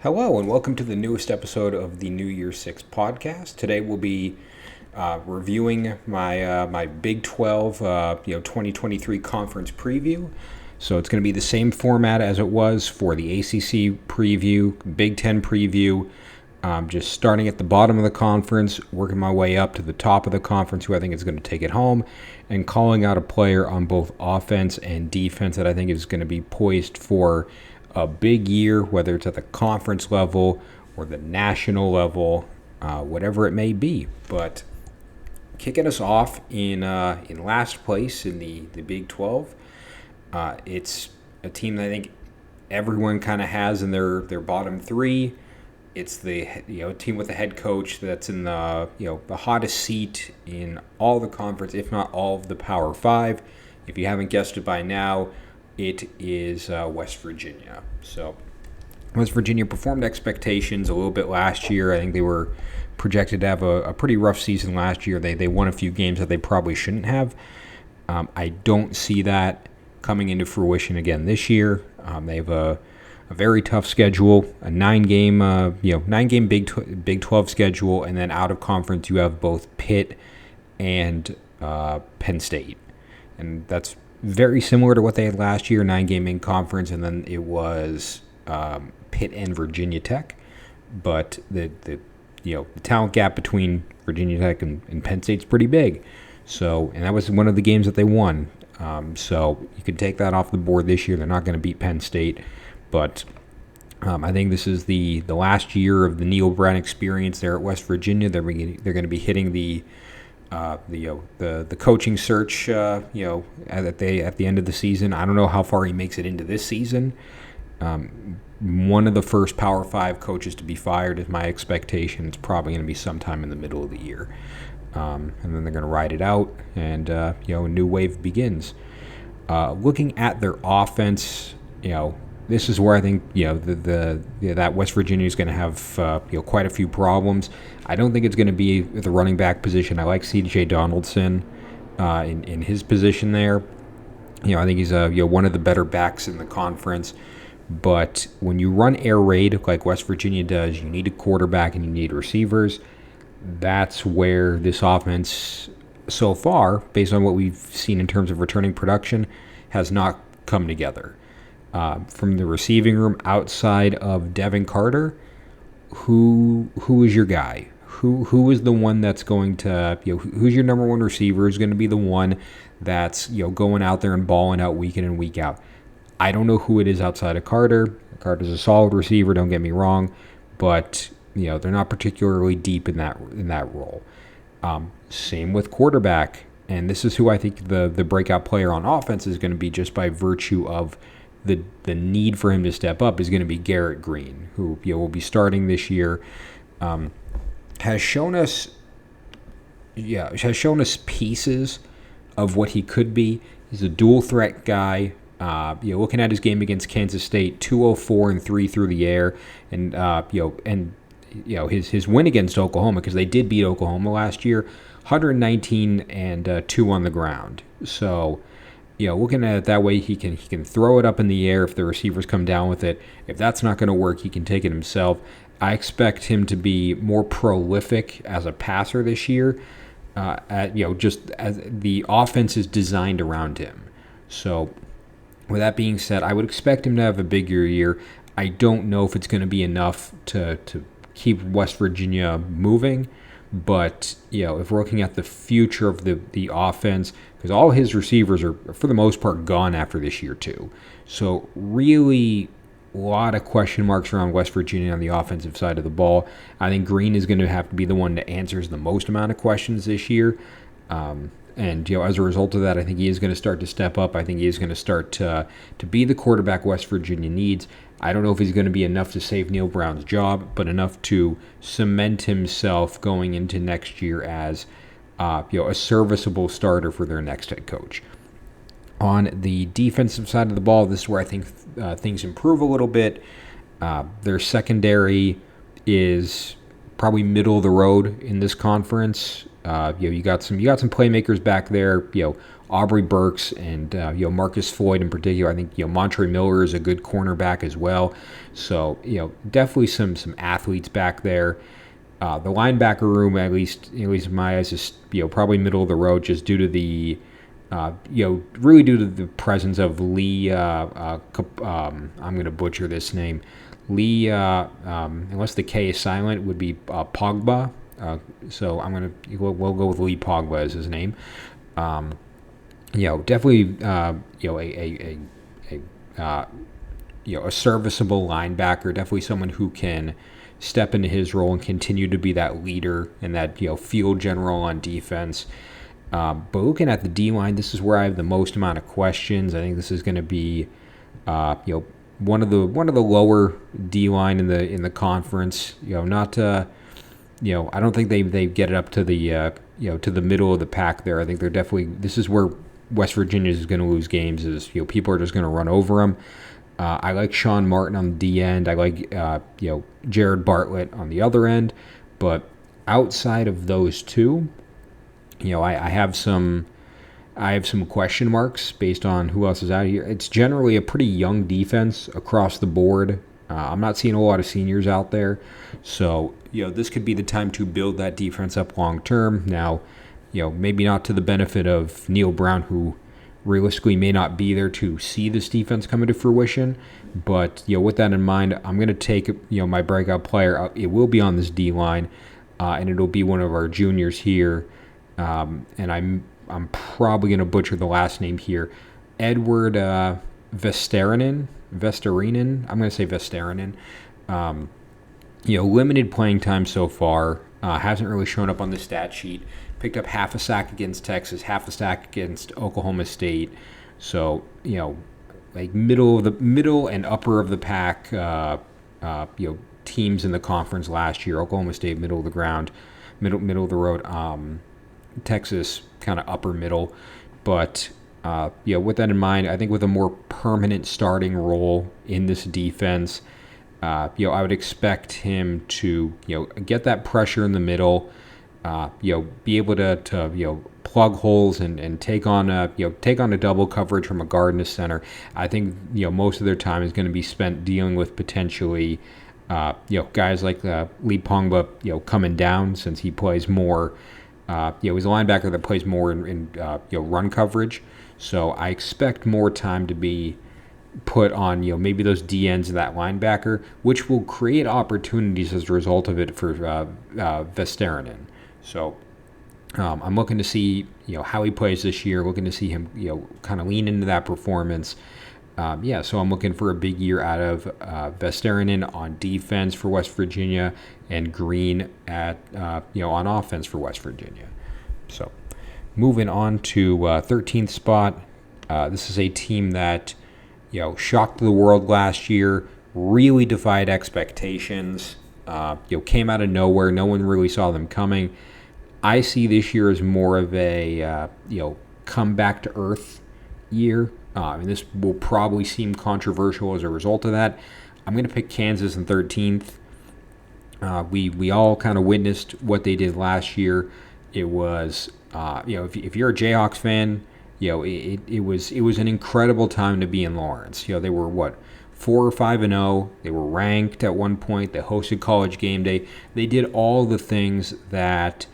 Hello, and welcome to the newest episode of the New Year Six podcast. Today we'll be reviewing my Big 12 2023 conference preview. So it's going to be the same format as it was for the ACC preview, Big 10 preview. Just starting at the bottom of the conference, working my way up to the top of the conference, who I think is going to take it home, and calling out a player on both offense and defense that I think is going to be poised for a big year, whether it's at the conference level or the national level, whatever it may be. But kicking us off in last place in the Big 12, it's a team that I think everyone kind of has in their bottom three. It's the team with a head coach that's in the the hottest seat in all the conference, if not all of the Power Five. If you haven't guessed it by now, it is West Virginia. So West Virginia performed expectations a little bit last year. I think they were projected to have a pretty rough season last year. They won a few games that they probably shouldn't have. I don't see that coming into fruition again this year. They have a very tough schedule, a nine-game Big 12 schedule, and then out of conference you have both Pitt and Penn State, and that's very similar to what they had last year, 9-game in conference, and then it was Pitt and Virginia Tech. But the talent gap between Virginia Tech and Penn State's pretty big. So, and that was one of the games that they won. So you can take that off the board this year. They're not going to beat Penn State, but I think this is the last year of the Neil Brown experience there at West Virginia. They're going to be hitting the coaching search, at the end of the season. I don't know how far he makes it into this season. One of the first Power 5 coaches to be fired is my expectation. It's probably going to be sometime in the middle of the year. And then they're going to ride it out, and a new wave begins. Looking at their offense, this is where I think that West Virginia is going to have quite a few problems. I don't think it's going to be the running back position. I like C.J. Donaldson in his position there. I think he's one of the better backs in the conference. But when you run air raid like West Virginia does, you need a quarterback and you need receivers. That's where this offense, so far, based on what we've seen in terms of returning production, has not come together. From the receiving room outside of Devin Carter, who is your guy? Who is the one that's going to, who's your number one receiver? Who's going to be the one that's, going out there and balling out week in and week out? I don't know who it is outside of Carter. Carter's a solid receiver, don't get me wrong, but they're not particularly deep in that role. Same with quarterback, and this is who I think the breakout player on offense is going to be, just by virtue of the need for him to step up, is going to be Garrett Green, who will be starting this year. Has shown us pieces of what he could be. He's a dual threat guy. Looking at his game against Kansas State, 204 and 3 through the air, and his win against Oklahoma, because they did beat Oklahoma last year, 119 and 2 on the ground. So, looking at it that way, he can throw it up in the air if the receivers come down with it. If that's not going to work, he can take it himself. I expect him to be more prolific as a passer this year. Just as the offense is designed around him. So, with that being said, I would expect him to have a bigger year. I don't know if it's going to be enough to keep West Virginia moving, but if we're looking at the future of the offense, because all his receivers are for the most part gone after this year too, so really a lot of question marks around West Virginia on the offensive side of the ball. I think Green is going to have to be the one that answers the most amount of questions this year. And as a result of that, I think he is going to start to step up. I think he is going to start to be the quarterback West Virginia needs. I don't know if he's going to be enough to save Neil Brown's job, but enough to cement himself going into next year as a serviceable starter for their next head coach. On the defensive side of the ball, this is where I think things improve a little bit. Their secondary is probably middle of the road in this conference. You got some playmakers back there. Aubrey Burks and Marcus Floyd in particular. I think Montre Miller is a good cornerback as well. So definitely some athletes back there. The linebacker room, at least in my eyes, is probably middle of the road, just due to the really due to the presence of Lee. I'm going to butcher this name. Lee, unless the K is silent, would be Pogba. So we'll go with Lee Pogba as his name. Definitely a serviceable linebacker. Definitely someone who can step into his role and continue to be that leader and that field general on defense. But looking at the D line, this is where I have the most amount of questions. I think this is going to be one of the lower D line in the conference. Not I don't think they get it up to the to the middle of the pack there. I think they're definitely, this is where West Virginia is going to lose games. Is people are just going to run over them. I like Sean Martin on the D end. I like Jared Bartlett on the other end. But outside of those two, I have some question marks based on who else is out here. It's generally a pretty young defense across the board. I'm not seeing a lot of seniors out there. So, this could be the time to build that defense up long term. Now, maybe not to the benefit of Neil Brown, who realistically may not be there to see this defense come into fruition. But, with that in mind, I'm going to take, my breakout player. It will be on this D line, and it'll be one of our juniors here. And I'm probably going to butcher the last name here. Edward Vesterinen. I'm going to say Vesterinen. Limited playing time so far. Hasn't really shown up on the stat sheet. Picked up half a sack against Texas, half a sack against Oklahoma State. So, like middle and upper of the pack, teams in the conference last year. Oklahoma State, middle of the ground, middle of the road. Texas, kind of upper middle. But, with that in mind, I think with a more permanent starting role in this defense, I would expect him to, get that pressure in the middle, be able to plug holes and take on a double coverage from a guard and a center. I think, most of their time is going to be spent dealing with potentially, guys like Lee Pogba, coming down, since he plays more. He's a linebacker that plays more in run coverage. So I expect more time to be put on, maybe those DNs and that linebacker, which will create opportunities as a result of it for Vesterinen. So I'm looking to see, how he plays this year, looking to see him, kind of lean into that performance. So I'm looking for a big year out of Vesterinen on defense for West Virginia and Green at on offense for West Virginia. So moving on to 13th spot. This is a team that shocked the world last year, really defied expectations. Came out of nowhere. No one really saw them coming. I see this year as more of a come back to earth year. This will probably seem controversial as a result of that. I'm going to pick Kansas in 13th. We all kind of witnessed what they did last year. It was, if you're a Jayhawks fan, it was an incredible time to be in Lawrence. They were 4 or 5-0. They were ranked at one point. They hosted College Game Day. They did all the things that,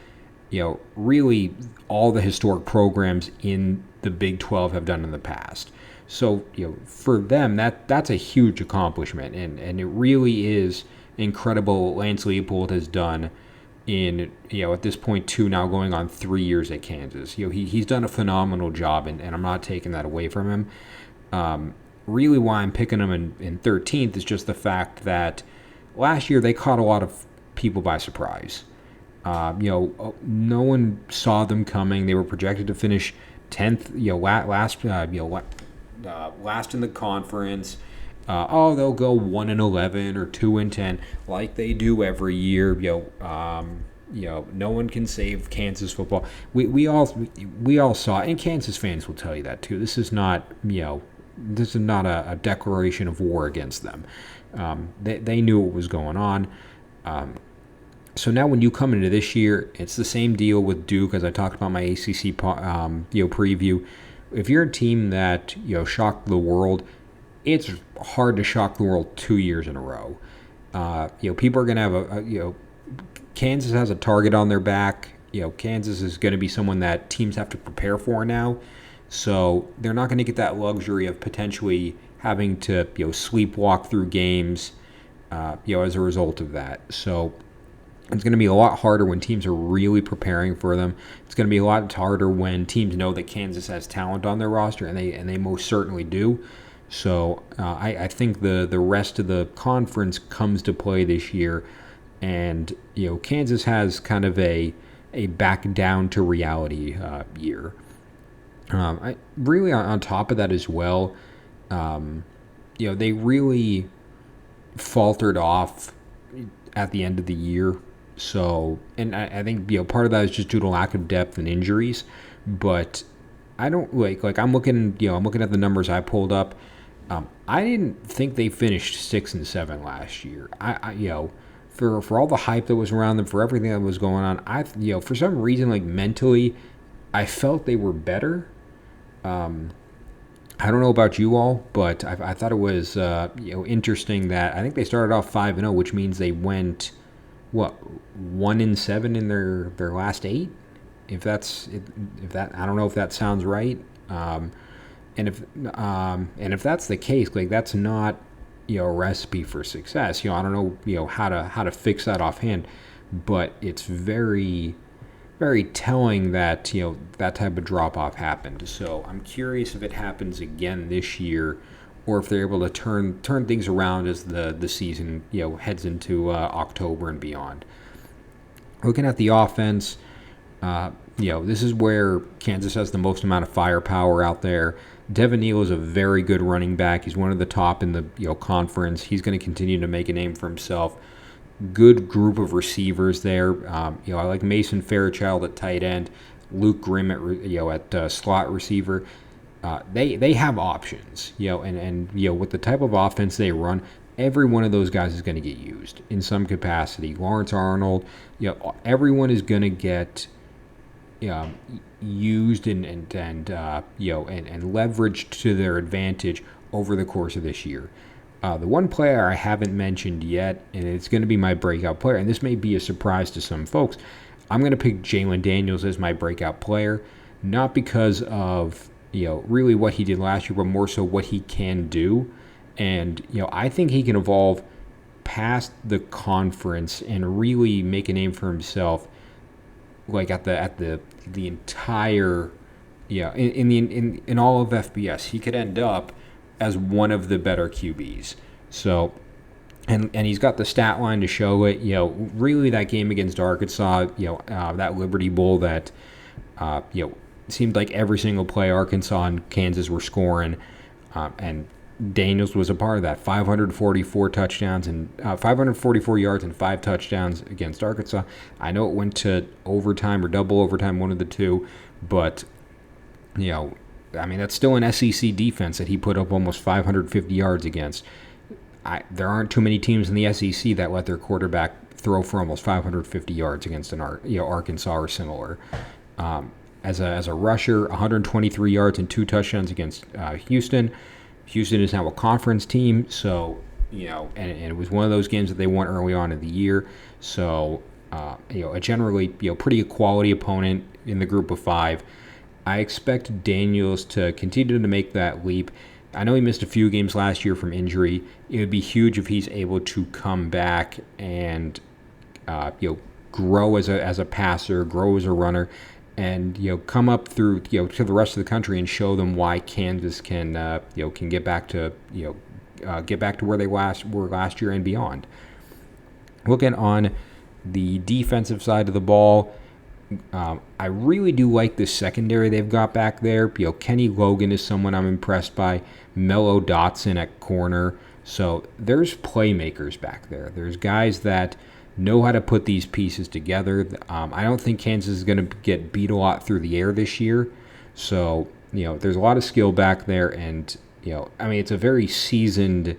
really all the historic programs in the Big 12 have done in the past. So, for them, that's a huge accomplishment, and it really is incredible what Lance Leipold has done in, at this point, now going on 3 years at Kansas. He's done a phenomenal job, and I'm not taking that away from him. Really why I'm picking him in 13th is just the fact that last year they caught a lot of people by surprise. No one saw them coming. They were projected to finish 10th, last in the conference. They'll go 1-11 or 2-10 like they do every year. No one can save Kansas football. We all saw it, and Kansas fans will tell you that too. This is not a declaration of war against them. They knew what was going on. So now when you come into this year, it's the same deal with Duke as I talked about my ACC preview. If you're a team that shocked the world, it's hard to shock the world 2 years in a row. People are going to have Kansas has a target on their back. Kansas is going to be someone that teams have to prepare for now. So they're not going to get that luxury of potentially having to sleepwalk through games as a result of that. So it's going to be a lot harder when teams are really preparing for them. It's going to be a lot harder when teams know that Kansas has talent on their roster, and they most certainly do. So I think the rest of the conference comes to play this year, and Kansas has kind of a back down to reality year. Really on top of that as well, they really faltered off at the end of the year. So, and I think part of that is just due to lack of depth and injuries. But I don't I'm looking at the numbers I pulled up. I didn't think they finished 6-7 last year. For all the hype that was around them, for everything that was going on, for some reason, mentally, I felt they were better. I don't know about you all, but I thought it was interesting that I think they started off 5-0, which means they went 1-7 in their last 8. If that I don't know if that sounds right. And if that's the case, that's not a recipe for success. I don't know how to fix that offhand, but it's very, very telling that that type of drop off happened. So I'm curious if it happens again this year, or if they're able to turn things around as the season heads into October and beyond. Looking at the offense, this is where Kansas has the most amount of firepower out there. Devin Neal is a very good running back. He's one of the top in the conference. He's going to continue to make a name for himself. Good group of receivers there. I like Mason Fairchild at tight end, Luke Grimm at slot receiver. They have options. And with the type of offense they run, every one of those guys is going to get used in some capacity. Lawrence Arnold, everyone is going to get used and leveraged to their advantage over the course of this year. The one player I haven't mentioned yet, and it's going to be my breakout player, and this may be a surprise to some folks, I'm going to pick Jalen Daniels as my breakout player, not because of really what he did last year, but more so what he can do. And I think he can evolve past the conference and really make a name for himself, at the entire in all of FBS. He could end up as one of the better QBs. So, and he's got the stat line to show it. Really that game against Arkansas, that Liberty Bowl that, seemed like every single play Arkansas and Kansas were scoring, and Daniels was a part of that. 544 touchdowns and 544 yards and 5 touchdowns against Arkansas. I know it went to overtime or double overtime, one of the two, but that's still an SEC defense that he put up almost 550 yards against. There aren't too many teams in the SEC that let their quarterback throw for almost 550 yards against an Arkansas or similar. As a rusher, 123 yards and 2 touchdowns against Houston. Houston is now a conference team, so and it was one of those games that they won early on in the year. So a generally pretty quality opponent in the group of 5. I expect Daniels to continue to make that leap. I know he missed a few games last year from injury. It would be huge if he's able to come back and grow as a passer, grow as a runner, and come up through to the rest of the country and show them why Kansas can get back to where they were last year and beyond. Looking on the defensive side of the ball, I really do like the secondary they've got back there. Kenny Logan is someone I'm impressed by. Mello Dotson at corner. So there's playmakers back there. There's guys that know how to put these pieces together. I don't think Kansas is going to get beat a lot through the air this year. So, there's a lot of skill back there. And, it's a very seasoned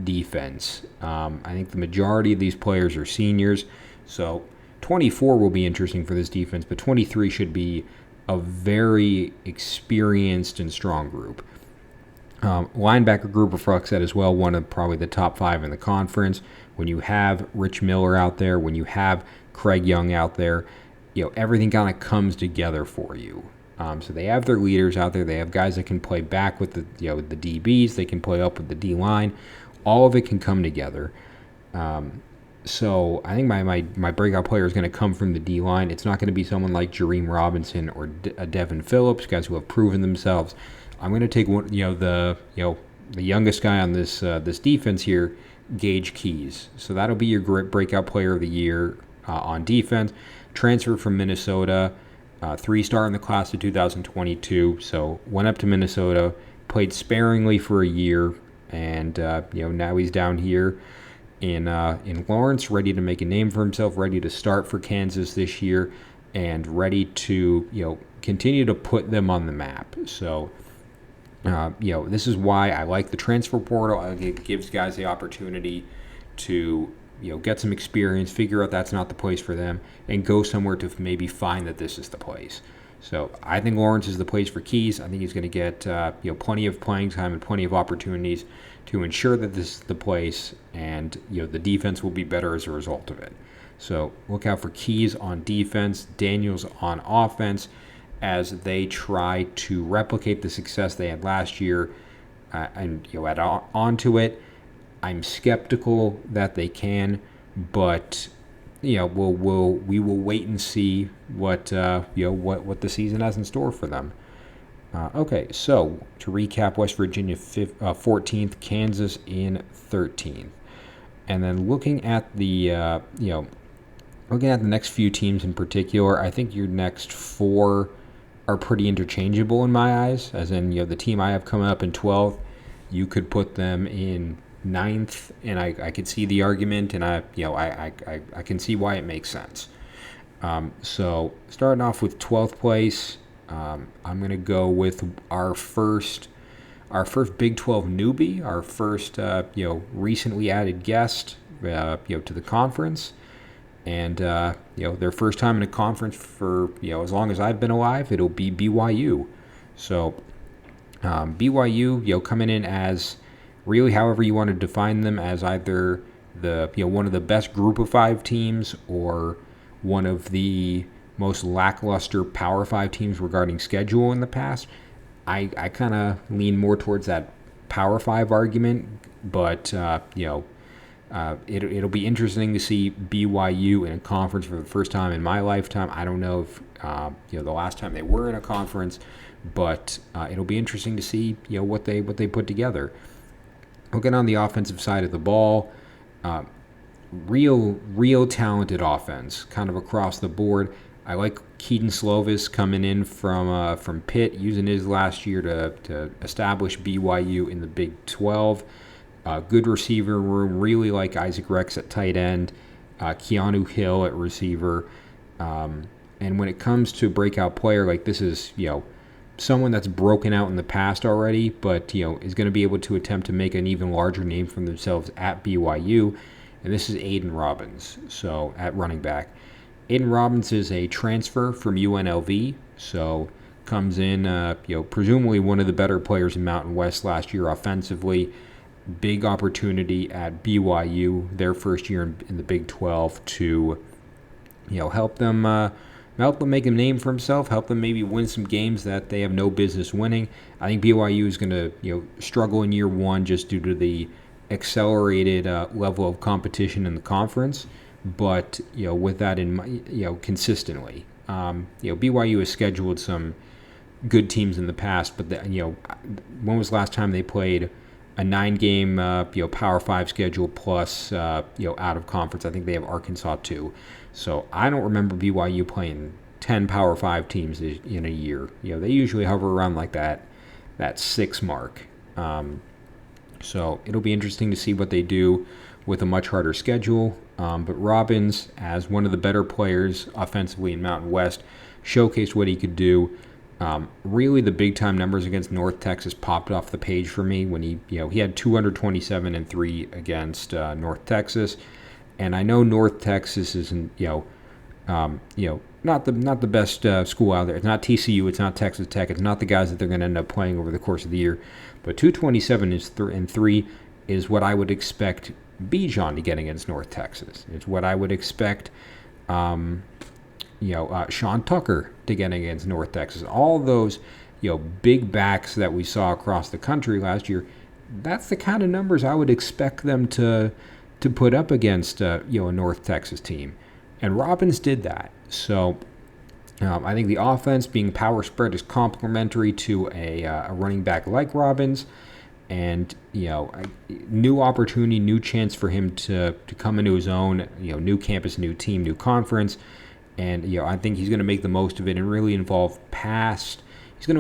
defense. I think the majority of these players are seniors. So 24 will be interesting for this defense, but 23 should be a very experienced and strong group. Linebacker group reflects that as well, one of probably the top 5 in the conference. When you have Rich Miller out there, when you have Craig Young out there, everything kind of comes together for you. So they have their leaders out there. They have guys that can play back with the DBs. They can play up with the D line. All of it can come together. So I think my breakout player is going to come from the D line. It's not going to be someone like Jareem Robinson or Devin Phillips, guys who have proven themselves. I'm going to take one, the youngest guy on this defense here, Gage Keys. So that'll be your great breakout player of the year on defense. Transferred from Minnesota, 3-star in the class of 2022. So went up to Minnesota, played sparingly for a year, and now he's down here in Lawrence, ready to make a name for himself, ready to start for Kansas this year, and ready to continue to put them on the map. So. This is why I like the transfer portal. It gives guys the opportunity to, get some experience, figure out that's not the place for them, and go somewhere to maybe find that this is the place. So I think Lawrence is the place for Keys. I think he's going to get, plenty of playing time and plenty of opportunities to ensure that this is the place, and, the defense will be better as a result of it. So look out for Keys on defense, Daniels on offense, as they try to replicate the success they had last year and add on to it. I'm skeptical that they can, but we will wait and see what the season has in store for them. Okay, so to recap, West Virginia 14th, Kansas in 13th, and then looking at the next few teams in particular, I think your next 4 are pretty interchangeable in my eyes, as in, the team I have coming up in 12th, you could put them in 9th, and I could see the argument, and I can see why it makes sense. So starting off with 12th place, I'm going to go with our first Big 12 newbie, our first, recently added guest, to the conference. And, their first time in a conference for, as long as I've been alive, it'll be BYU. So BYU, coming in as really however you want to define them, as either the, one of the best group of 5 teams or one of the most lackluster Power 5 teams regarding schedule in the past. I kind of lean more towards that Power 5 argument, but, it'll be interesting to see BYU in a conference for the first time in my lifetime. I don't know if the last time they were in a conference, but it'll be interesting to see what they put together. Looking on the offensive side of the ball, real talented offense, kind of across the board. I like Keaton Slovis coming in from Pitt, using his last year to establish BYU in the Big 12. Good receiver room. Really like Isaac Rex at tight end, Keanu Hill at receiver. And when it comes to breakout player, like this is, someone that's broken out in the past already, but, is going to be able to attempt to make an even larger name for themselves at BYU. And this is Aiden Robbins, so at running back. Aiden Robbins is a transfer from UNLV, so comes in, presumably one of the better players in Mountain West last year offensively. Big opportunity at BYU, their first year in the Big 12, to help them make a name for himself, help them maybe win some games that they have no business winning. I think BYU is going to struggle in year 1 just due to the accelerated level of competition in the conference, but with that in mind, consistently, BYU has scheduled some good teams in the past, but when was the last time they played a 9-game Power 5 schedule plus out of conference? I think they have Arkansas too. So I don't remember BYU playing 10 Power 5 teams in a year. They usually hover around like that 6 mark. So it'll be interesting to see what they do with a much harder schedule. But Robbins, as one of the better players offensively in Mountain West, showcased what he could do. Really, the big-time numbers against North Texas popped off the page for me when he had 227 and 3 against North Texas, And I know North Texas isn't, not the best school out there. It's not TCU. It's not Texas Tech. It's not the guys that they're going to end up playing over the course of the year. But 227 and 3 is what I would expect Bijan to get against North Texas. It's what I would expect, Sean Tucker to get against North Texas. All those, big backs that we saw across the country last year. That's the kind of numbers I would expect them to put up against, a North Texas team. And Robbins did that. So I think the offense being power spread is complementary to a running back like Robbins. And, new opportunity, new chance for him to come into his own, new campus, new team, new conference. And, I think he's going to make the most of it and really evolve past, being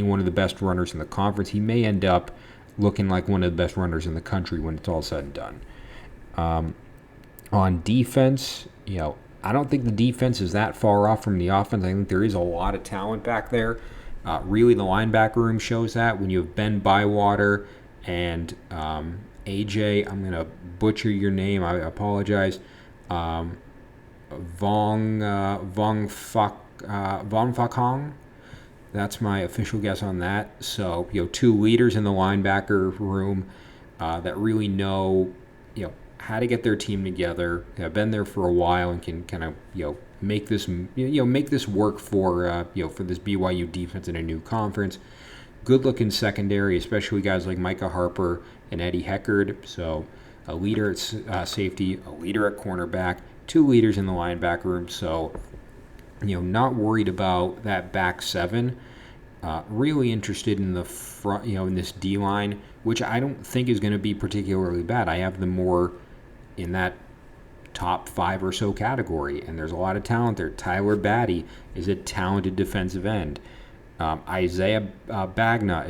one of the best runners in the conference. He may end up looking like one of the best runners in the country when it's all said and done. On defense, I don't think the defense is that far off from the offense. I think there is a lot of talent back there. Really, the linebacker room shows that when you have Ben Bywater and AJ, I'm going to butcher your name, I apologize, Von Fakong. That's my official guess on that. So, two leaders in the linebacker room that really know, how to get their team together, have been there for a while, and can kind of, make this work for this BYU defense in a new conference. Good looking secondary, especially guys like Micah Harper and Eddie Heckard. So a leader at safety, a leader at cornerback, two leaders in the linebacker room. So not worried about that back seven. Really interested in the front, in this D line, which I don't think is going to be particularly bad. I have them more in that top 5 or so category, and there's a lot of talent there. Tyler Batty is a talented defensive end. Isaiah Bagna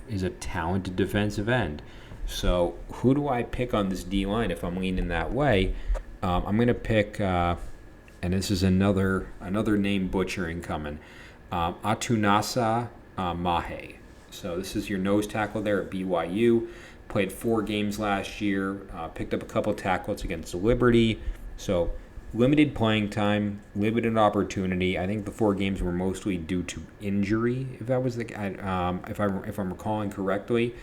is a talented defensive end. So who do I pick on this D line if I'm leaning that way? I'm going to pick, and this is another name butchering coming, Atunasa Mahe. So this is your nose tackle there at BYU. Played 4 games last year, picked up a couple tackles against Liberty. So limited playing time, limited opportunity. I think the 4 games were mostly due to injury, if that was if I'm recalling correctly.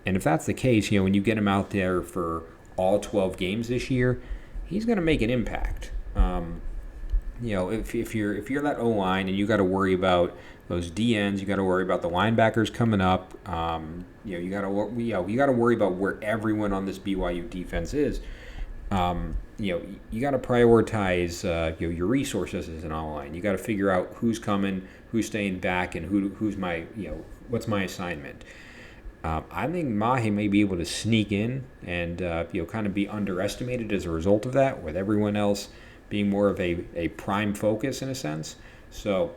And if that's the case, when you get him out there for all 12 games this year, he's going to make an impact. If you're that O-line and you got to worry about those DNs, you got to worry about the linebackers coming up. You got to worry about where everyone on this BYU defense is. You got to prioritize your resources as an O-line. You got to figure out who's coming, who's staying back, and who's my what's my assignment. I think Mahe may be able to sneak in and kind of be underestimated as a result of that, with everyone else being more of a prime focus in a sense. So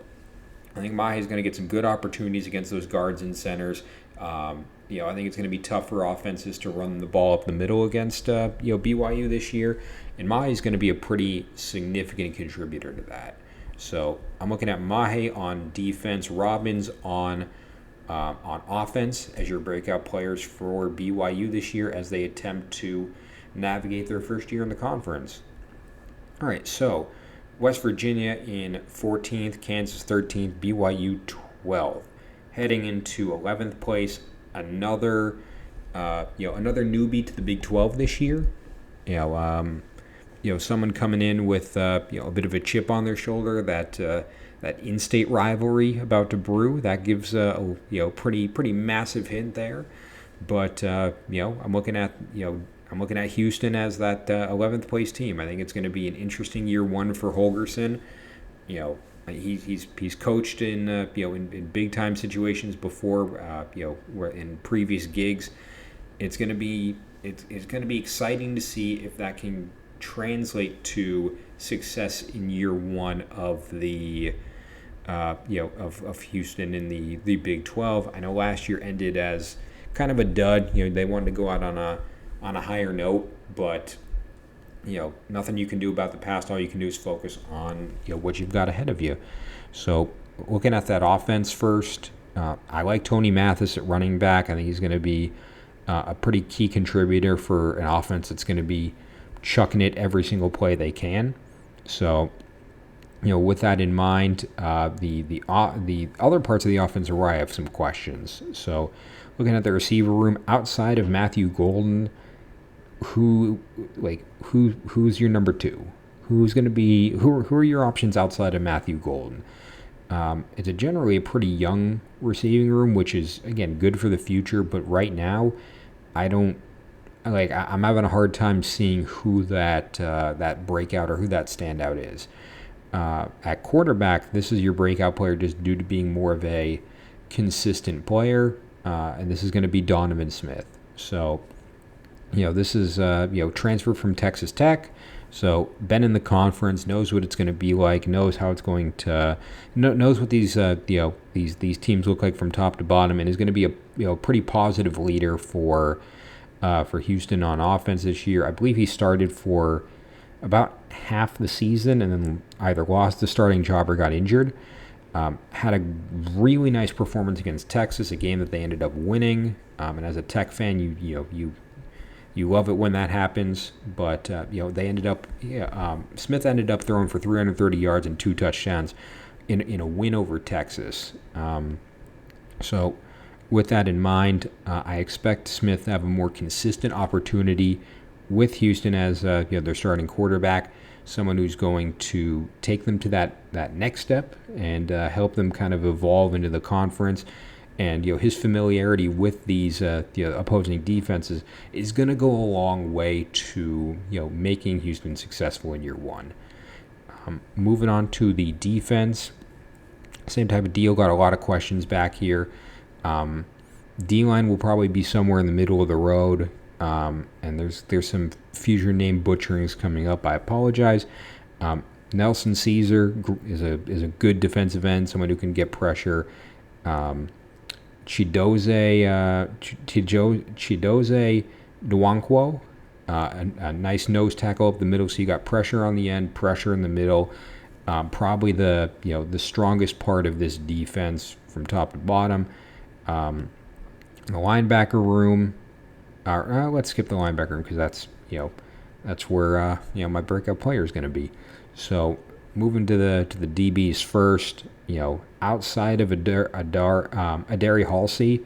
I think Mahe is going to get some good opportunities against those guards and centers. I think it's going to be tough for offenses to run the ball up the middle against BYU this year, and Mahe is going to be a pretty significant contributor to that. So I'm looking at Mahe on defense, Robbins on offense as your breakout players for BYU this year as they attempt to navigate their first year in the conference. All right, so West Virginia in 14th, Kansas 13th, BYU 12th. Heading into 11th place, another newbie to the Big 12 this year. Someone coming in with a bit of a chip on their shoulder, that in-state rivalry about to brew. That gives a pretty massive hint there. But I'm looking at Houston as that 11th place team. I think it's going to be an interesting year one for Holgorsen. He's coached in in big time situations before. Where in previous gigs, it's going to be exciting to see if that can translate to success in year one of the of Houston in the Big 12. I know last year ended as kind of a dud. They wanted to go out on a higher note, but nothing you can do about the past. All you can do is focus on what you've got ahead of you. So looking at that offense first, I like Tony Mathis at running back. I think he's going to be a pretty key contributor for an offense that's going to be chucking it every single play they can. So, with that in mind, the other parts of the offense are where I have some questions. So, looking at the receiver room outside of Matthew Golden, who's your number two? Who's going to be who are your options outside of Matthew Golden? It's generally a pretty young receiving room, which is again good for the future. But right now, I'm having a hard time seeing who that breakout or who that standout is. At quarterback, this is your breakout player just due to being more of a consistent player, and this is going to be Donovan Smith. So, this is transfer from Texas Tech. So been in the conference, knows what it's going to be like, knows how it's going to, knows what these teams look like from top to bottom, and is going to be a pretty positive leader for Houston on offense this year. I believe he started for about half the season and then either lost the starting job or got injured. Had a really nice performance against Texas, a game that they ended up winning. And as a Tech fan, you love it when that happens. But they ended up Smith ended up throwing for 330 yards and 2 touchdowns in a win over Texas. So with that in mind, I expect Smith to have a more consistent opportunity with Houston as their starting quarterback, someone who's going to take them to that next step and help them kind of evolve into the conference. And his familiarity with these opposing defenses is going to go a long way to making Houston successful in year one. Moving on to the defense, same type of deal. Got a lot of questions back here. D-line will probably be somewhere in the middle of the road. And there's some future name butcherings coming up. I apologize. Nelson Caesar is a good defensive end, someone who can get pressure. Chidozie Nwankwo, a nice nose tackle up the middle, so you got pressure on the end, pressure in the middle. Probably the strongest part of this defense from top to bottom. The linebacker room. Let's skip the linebacker room because that's where my breakout player is going to be. So moving to the DBs first, outside of Adari Halsey,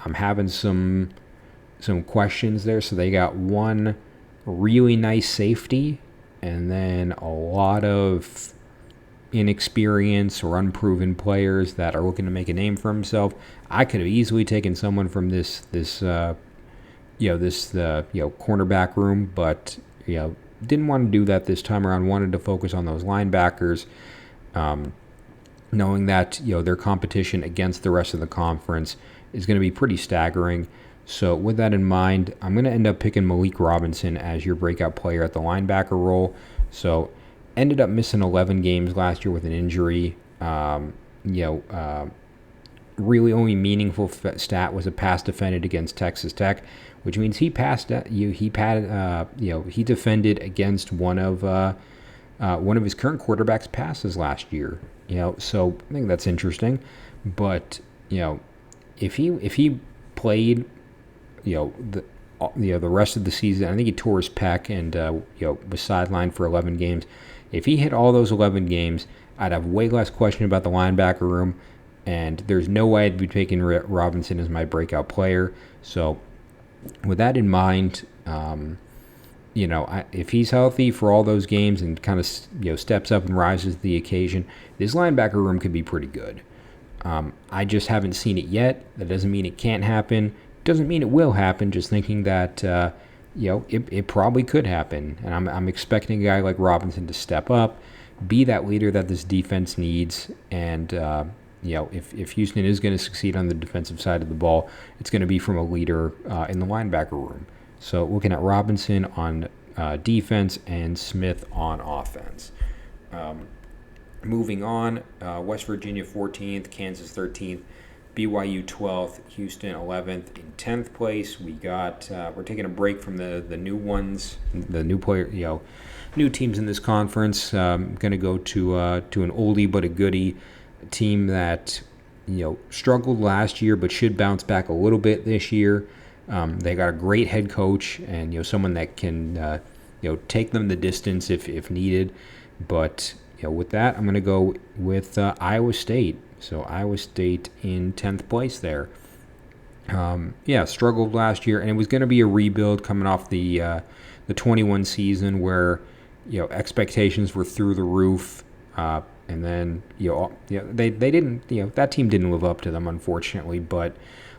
I'm having some questions there. So they got one really nice safety, and then a lot of inexperienced or unproven players that are looking to make a name for himself. I could have easily taken someone from this cornerback room, but didn't want to do that this time around. Wanted to focus on those linebackers, knowing that their competition against the rest of the conference is going to be pretty staggering. So with that in mind, I'm going to end up picking Malik Robinson as your breakout player at the linebacker role. So ended up missing 11 games last year with an injury. Really only meaningful stat was a pass defended against Texas Tech, which means he defended against one of his current quarterback's passes last year. So I think that's interesting. But if he played the rest of the season, I think he tore his pec and was sidelined for 11 games. If he hit all those 11 games, I'd have way less question about the linebacker room, and there's no way I'd be taking Robinson as my breakout player. So with that in mind, if he's healthy for all those games and kind of steps up and rises to the occasion, this linebacker room could be pretty good. I just haven't seen it yet. That doesn't mean it can't happen. Doesn't mean it will happen. Just thinking that it probably could happen, and I'm expecting a guy like Robinson to step up, be that leader that this defense needs, and if Houston is going to succeed on the defensive side of the ball, it's going to be from a leader in the linebacker room. So looking at Robinson on defense and Smith on offense. Moving on, West Virginia 14th, Kansas 13th, BYU 12th, Houston 11th. In 10th place, we're taking a break from the new ones, the new player, new teams in this conference. Going to go to an oldie but a goodie team that struggled last year but should bounce back a little bit this year. They got a great head coach and someone that can take them the distance if needed. But with that, I'm going to go with Iowa State. So Iowa State in 10th place there. Struggled last year, and it was going to be a rebuild coming off the 21 season where expectations were through the roof, and then they didn't that team didn't live up to them, unfortunately. But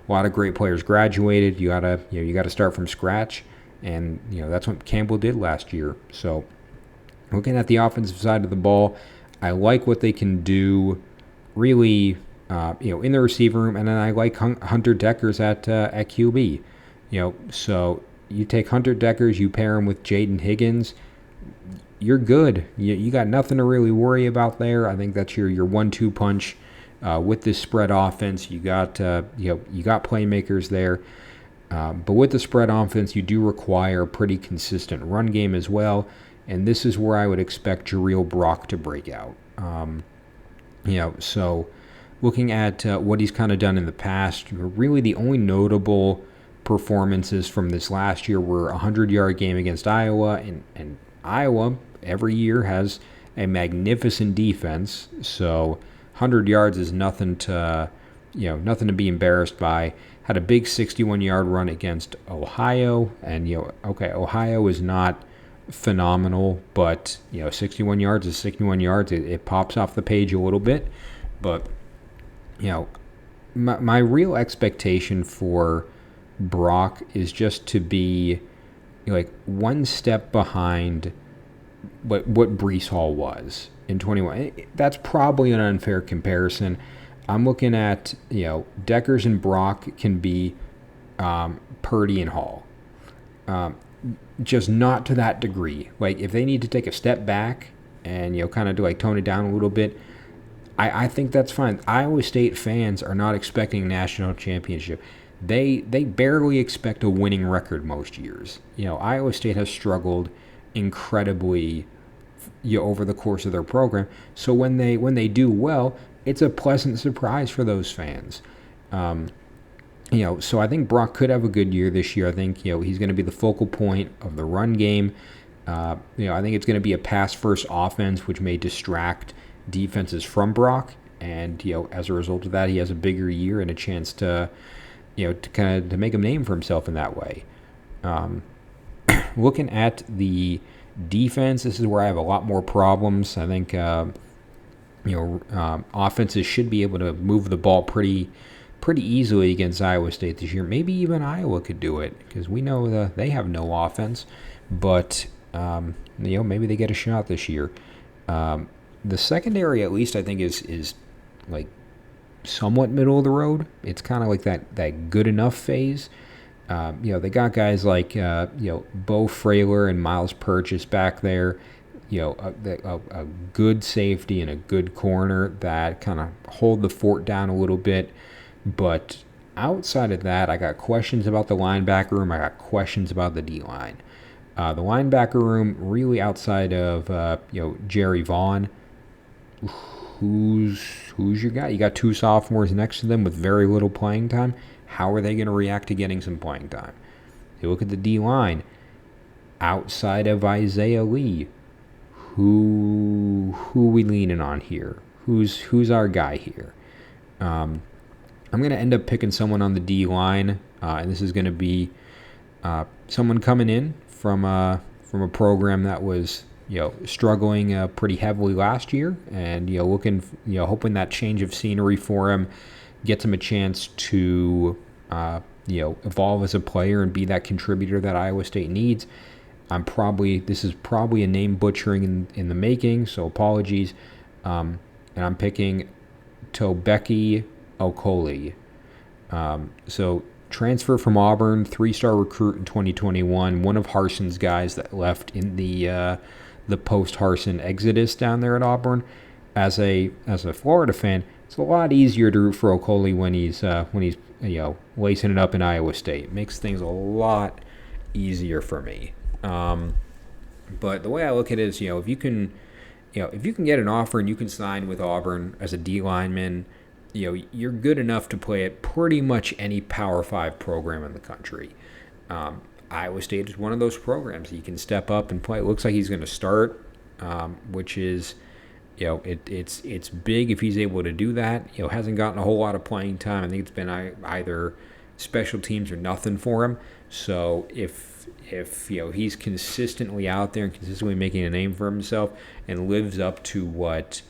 a lot of great players graduated. You gotta start from scratch, and that's what Campbell did last year. So looking at the offensive side of the ball, I like what they can do, really. In the receiver room, and then I like Hunter Deckers at QB. So you take Hunter Deckers, you pair him with Jaden Higgins, you're good. You got nothing to really worry about there. I think that's your 1-2 punch with this spread offense. You got playmakers there, but with the spread offense, you do require a pretty consistent run game as well. And this is where I would expect Jarrell Brock to break out. So. Looking at what he's kind of done in the past, really the only notable performances from this last year were a 100-yard game against Iowa, and Iowa every year has a magnificent defense, so 100 yards is nothing to be embarrassed by. Had a big 61-yard run against Ohio, and Ohio is not phenomenal, but 61 yards is 61 yards. It pops off the page a little bit, but my real expectation for Brock is just to be one step behind what Breece Hall was in 21. That's probably an unfair comparison. I'm looking at Deckers and Brock can be Purdy and Hall, just not to that degree. If they need to take a step back and kind of do tone it down a little bit, I think that's fine. Iowa State fans are not expecting a national championship. They barely expect a winning record most years. Iowa State has struggled incredibly over the course of their program. So when they do well, it's a pleasant surprise for those fans. So I think Brock could have a good year this year. I think he's going to be the focal point of the run game. I think it's going to be a pass-first offense, which may distract defenses from Brock, and as a result of that, he has a bigger year and a chance to to make a name for himself in that way. Looking at the defense, this is where I have a lot more problems. I think offenses should be able to move the ball pretty easily against Iowa State this year. Maybe even Iowa could do it, because we know that they have no offense, but maybe they get a shot this year. The secondary, at least, I think is somewhat middle of the road. It's kind of that good enough phase. They got guys like Bo Frailer and Miles Purchase back there. A good safety and a good corner that kind of hold the fort down a little bit. But outside of that, I got questions about the linebacker room. I got questions about the D-line. The linebacker room, really outside of Jerry Vaughn. Who's your guy? You got two sophomores next to them with very little playing time. How are they going to react to getting some playing time? You look at the D-line. Outside of Isaiah Lee, who we leaning on here? Who's our guy here? I'm going to end up picking someone on the D-line, and this is going to be someone coming in from a program that was struggling pretty heavily last year, and looking hoping that change of scenery for him gets him a chance to evolve as a player and be that contributor that Iowa State needs. This is probably a name butchering in the making, so apologies. And I'm picking Tobeki Okoli. So transfer from Auburn, 3-star recruit in 2021, one of Harson's guys that left in the post-Harson exodus down there at Auburn. As a Florida fan, it's a lot easier to root for Okoli when he's lacing it up in Iowa State. It makes things a lot easier for me. But the way I look at it is, if you can get an offer and you can sign with Auburn as a D lineman, you're good enough to play at pretty much any Power 5 program in the country. Iowa State is one of those programs he can step up and play. It looks like he's going to start, which is, it's big if he's able to do that. Hasn't gotten a whole lot of playing time. I think it's been either special teams or nothing for him. So if he's consistently out there and consistently making a name for himself and lives up to what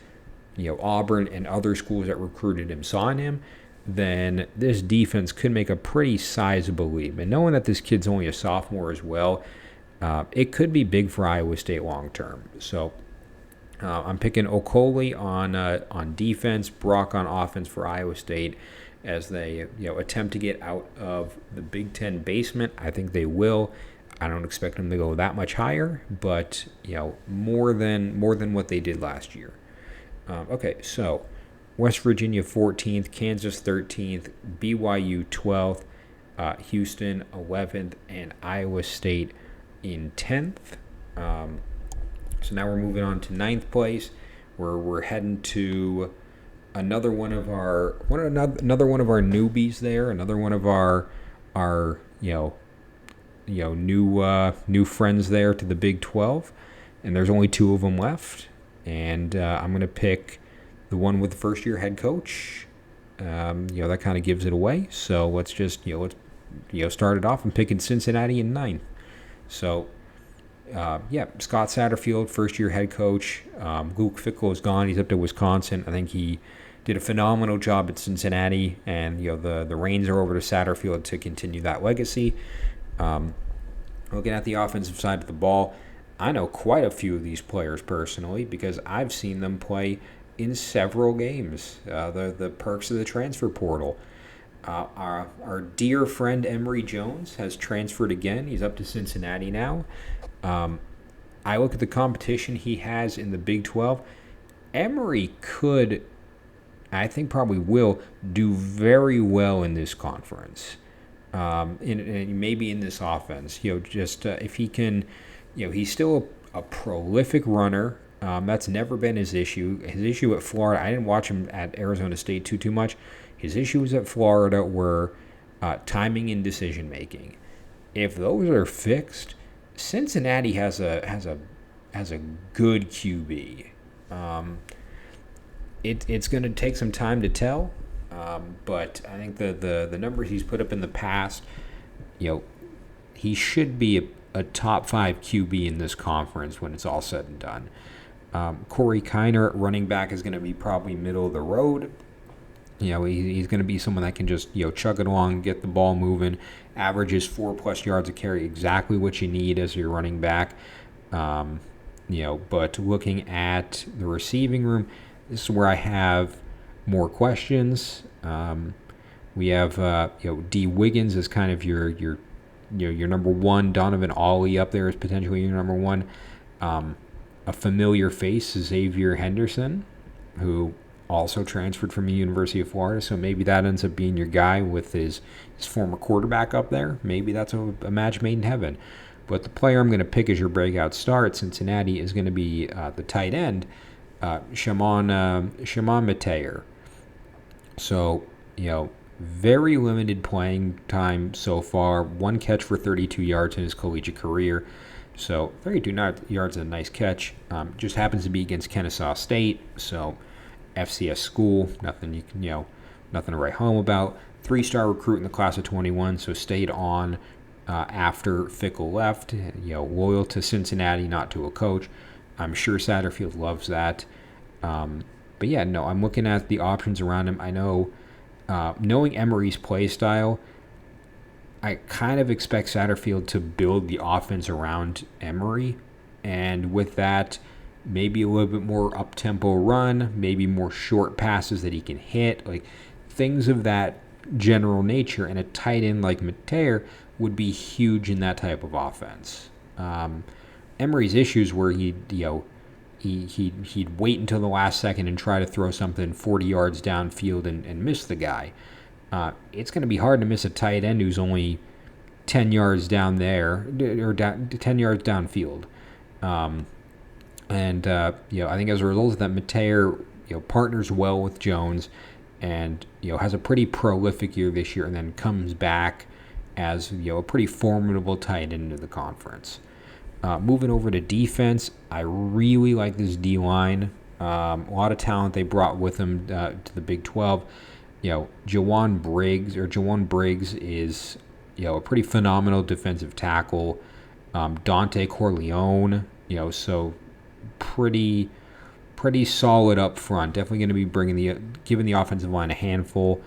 Auburn and other schools that recruited him saw in him, then this defense could make a pretty sizable leap. And knowing that this kid's only a sophomore as well, it could be big for Iowa State long term. So I'm picking Okoli on defense, Brock on offense for Iowa State as they attempt to get out of the Big Ten basement. I think they will. I don't expect them to go that much higher, but more than what they did last year. Okay, so West Virginia 14th, Kansas 13th, BYU 12th, Houston 11th, and Iowa State in 10th. So now we're moving on to 9th place, where we're heading to another one of our newbies there, another one of our new friends there to the Big 12, and there's only 2 of them left, and I'm gonna pick the one with the first-year head coach. That kind of gives it away. So let's just start it off. I'm picking Cincinnati in 9th. So Scott Satterfield, first-year head coach. Luke Fickell is gone. He's up to Wisconsin. I think he did a phenomenal job at Cincinnati, and the reins are over to Satterfield to continue that legacy. Looking at the offensive side of the ball, I know quite a few of these players personally because I've seen them play in several games. The perks of the transfer portal. Our dear friend Emory Jones has transferred again. He's up to Cincinnati now. I look at the competition he has in the Big 12. Emory could, I think probably will, do very well in this conference. Maybe in this offense. If he can, he's still a prolific runner. That's never been his issue. His issue at Florida, I didn't watch him at Arizona State too much. His issues at Florida were timing and decision making. If those are fixed, Cincinnati has a good QB. It's going to take some time to tell, but I think the numbers he's put up in the past, he should be a top 5 QB in this conference when it's all said and done. Corey Kiner, running back, is going to be probably middle of the road. He's going to be someone that can just chug it along, get the ball moving, averages 4+ yards a carry, exactly what you need as your running back. But looking at the receiving room, this is where I have more questions. We have D. Wiggins as kind of your number one. Donovan Ollie up there is potentially your number one. A familiar face is Xavier Henderson, who also transferred from the University of Florida, so maybe that ends up being your guy with his former quarterback up there. Maybe that's a match made in heaven. But the player I'm going to pick as your breakout star at Cincinnati is going to be the tight end, Shimon Mateer. So, very limited playing time so far. 1 catch for 32 yards in his collegiate career. So 32 yards is a nice catch. Just happens to be against Kennesaw State, so FCS school, nothing to write home about. 3-star recruit in the class of 21, so stayed on after Fickell left. Loyal to Cincinnati, not to a coach. I'm sure Satterfield loves that. I'm looking at the options around him. I know, knowing Emory's play style, I kind of expect Satterfield to build the offense around Emory, and with that, maybe a little bit more up-tempo run, maybe more short passes that he can hit, like things of that general nature, and a tight end like Mateer would be huge in that type of offense. Emory's issues were he'd wait until the last second and try to throw something 40 yards downfield and miss the guy. It's going to be hard to miss a tight end who's only 10 yards down there, or 10 yards downfield. I think as a result of that, Mateer, partners well with Jones, and has a pretty prolific year this year, and then comes back as a pretty formidable tight end of the conference. Moving over to defense, I really like this D line. A lot of talent they brought with them to the Big 12. Jawan Briggs is a pretty phenomenal defensive tackle. Dante Corleone, so pretty solid up front. Definitely going to be giving the offensive line a handful.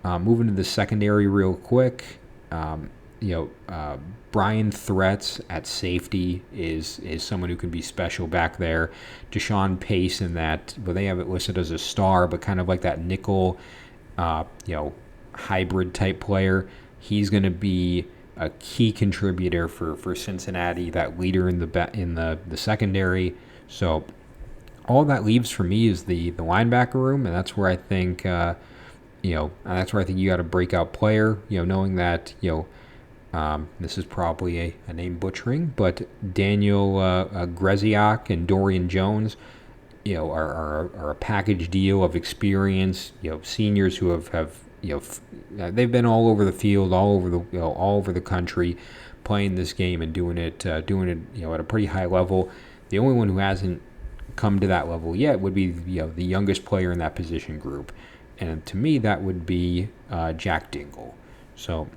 Moving to the secondary real quick, Brian Threats at safety is someone who can be special back there. Deshaun Pace in that, but they have it listed as a star, but kind of like that nickel, hybrid type player. He's going to be a key contributor for Cincinnati, that leader in the secondary. So all that leaves for me is the linebacker room, and that's where I think you got a breakout player. Knowing that this is probably a name butchering, but Daniel Greziak and Dorian Jones, are a package deal of experience. Seniors who have they've been all over the field, all over the country, playing this game and doing it at a pretty high level. The only one who hasn't come to that level yet would be the youngest player in that position group, and to me that would be Jack Dingle. So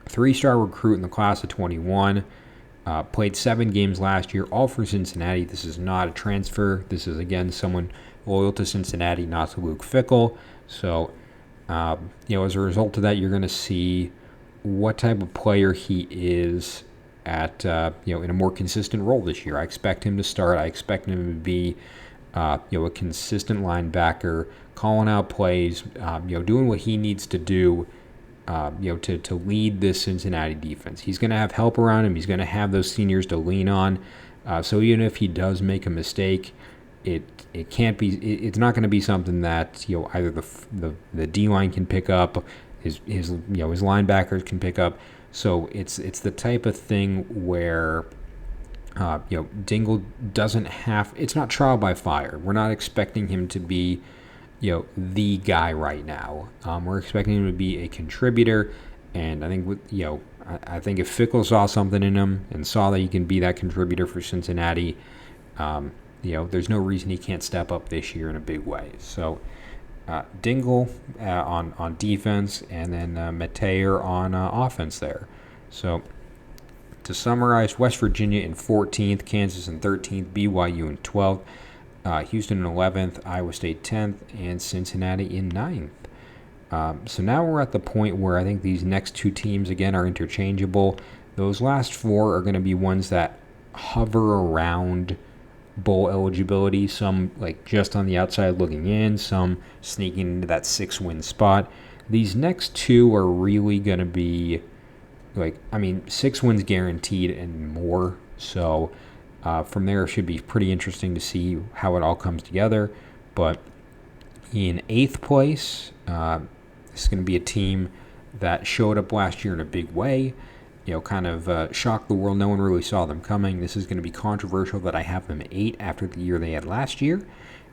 3-star recruit in the class of 21, played 7 games last year, all for Cincinnati. This is not a transfer. This is, again, someone loyal to Cincinnati, not to Luke Fickell. So as a result of that, you're going to see what type of player he is at in a more consistent role this year. I expect him to start. I expect him to be a consistent linebacker, calling out plays, doing what he needs to do, to lead this Cincinnati defense. He's going to have help around him. He's going to have those seniors to lean on. So even if he does make a mistake, it can't be. It's not going to be something that either the D line can pick up, his linebackers can pick up. So it's the type of thing where Dingle doesn't have. It's not trial by fire. We're not expecting him to be the guy right now. We're expecting him to be a contributor, and I think I think if Fickell saw something in him and saw that he can be that contributor for Cincinnati, there's no reason he can't step up this year in a big way. So Dingle on defense, and then Meteor on offense there. So to summarize, West Virginia in 14th, Kansas in 13th, BYU in 12th, Houston in 11th, Iowa State 10th, and Cincinnati in 9th. So now we're at the point where I think these next 2 teams, again, are interchangeable. Those last 4 are going to be ones that hover around bowl eligibility, some like just on the outside looking in, some sneaking into that 6-win spot. These next 2 are really going to be 6 wins guaranteed and more. So from there, it should be pretty interesting to see how it all comes together. But in 8th place, this is going to be a team that showed up last year in a big way, kind of shocked the world. No one really saw them coming. This is going to be controversial that I have them 8 after the year they had last year,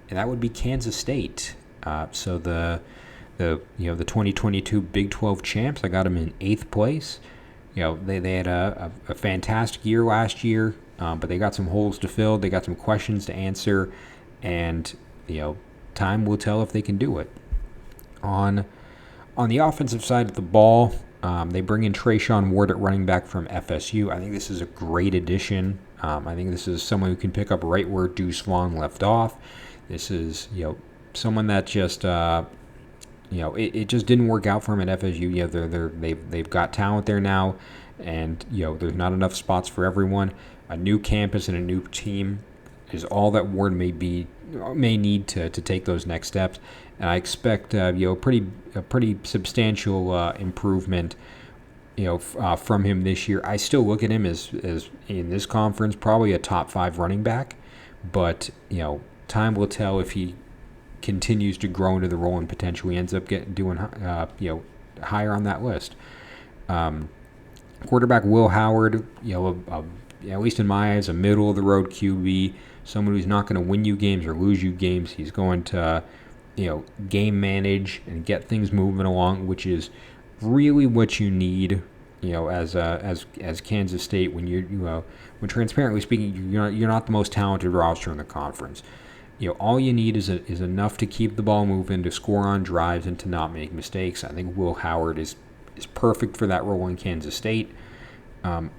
and that would be Kansas State. So the 2022 Big 12 champs, I got them in 8th place. They had a fantastic year last year, but they got some holes to fill. They got some questions to answer, and time will tell if they can do it. On the offensive side of the ball, they bring in Trayshawn Ward at running back from FSU. I think this is a great addition. I think this is someone who can pick up right where Deuce Vaughn left off. This is someone that just it just didn't work out for him at FSU. They've got talent there now, and there's not enough spots for everyone. A new campus and a new team is all that Ward may need to take those next steps. And I expect a pretty substantial improvement from him this year. I still look at him as in this conference probably a top 5 running back, but time will tell if he continues to grow into the role and potentially ends up doing higher on that list. Quarterback Will Howard, at least in my eyes, a middle of the road QB, someone who's not going to win you games or lose you games. He's going to game manage and get things moving along, which is really what you need as Kansas State, when transparently speaking, you're not the most talented roster in the conference. All you need is enough to keep the ball moving, to score on drives, and to not make mistakes. I think Will Howard is perfect for that role in Kansas State. Now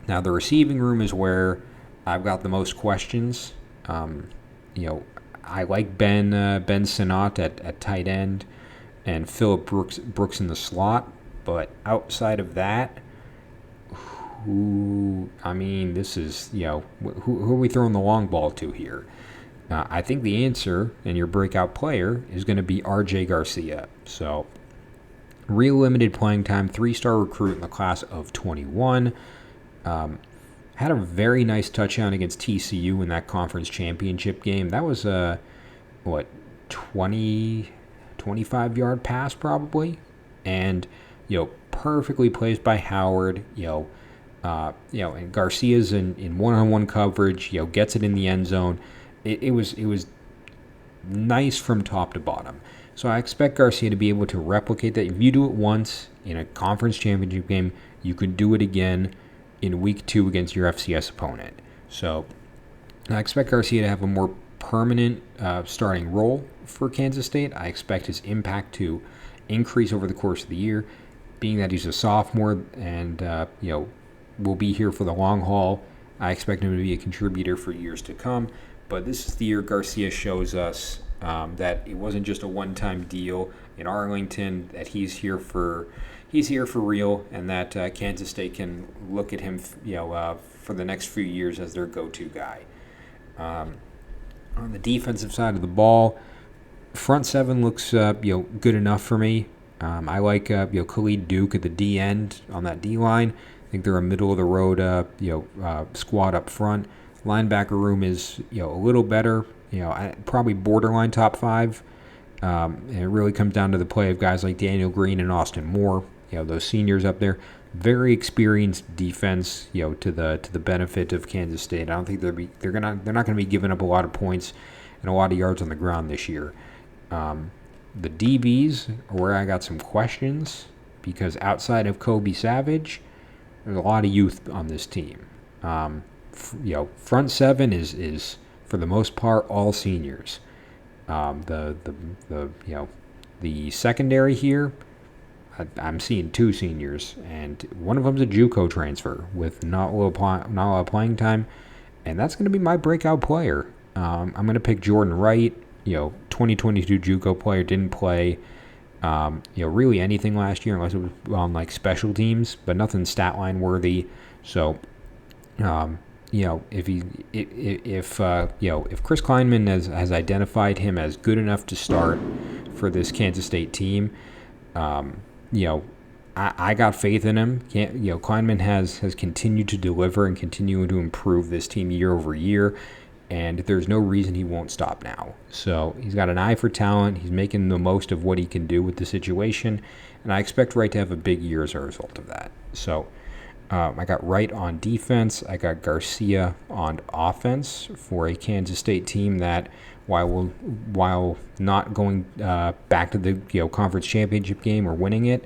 the receiving room is where I've got the most questions. I like Ben Sinnott at tight end and Phillip Brooks in the slot, but outside of that, this is who are we throwing the long ball to here? I think the answer and your breakout player is going to be R.J. Garcia. So, real limited playing time, 3-star recruit in the class of 21. Had a very nice touchdown against TCU in that conference championship game. That was a 25-yard pass probably, and perfectly placed by Howard. And Garcia's in one-on-one coverage. Gets it in the end zone. It was nice from top to bottom. So I expect Garcia to be able to replicate that. If you do it once in a conference championship game, you could do it again in week 2 against your FCS opponent. So I expect Garcia to have a more permanent starting role for Kansas State. I expect his impact to increase over the course of the year, being that he's a sophomore and will be here for the long haul. I expect him to be a contributor for years to come. But this is the year Garcia shows us that it wasn't just a one-time deal in Arlington, that he's here for real, and that Kansas State can look at him for the next few years as their go-to guy. On the defensive side of the ball, front seven looks good enough for me. I like Khalid Duke at the D end on that D line. I think they're a middle of the road squad up front. Linebacker room is a little better, probably borderline top 5. And it really comes down to the play of guys like Daniel Green and Austin Moore, those seniors up there. Very experienced defense, to the benefit of Kansas State. I don't think they're not going to be giving up a lot of points and a lot of yards on the ground this year. The DBs are where I got some questions, because outside of Kobe Savage, there's a lot of youth on this team. Front seven is for the most part all seniors. The secondary here, I'm seeing 2 seniors, and one of them's a JUCO transfer with not a lot of playing time, and that's going to be my breakout player. I'm going to pick Jordan Wright. 2022 JUCO player, didn't play really anything last year unless it was on like special teams, but nothing stat line worthy. So if Chris Kleinman has identified him as good enough to start for this Kansas State team, I got faith in him. Kleinman has continued to deliver and continue to improve this team year over year, and there's no reason he won't stop now. So he's got an eye for talent. He's making the most of what he can do with the situation, and I expect Wright to have a big year as a result of that. So I got Wright on defense. I got Garcia on offense for a Kansas State team that, while not going back to the conference championship game or winning it,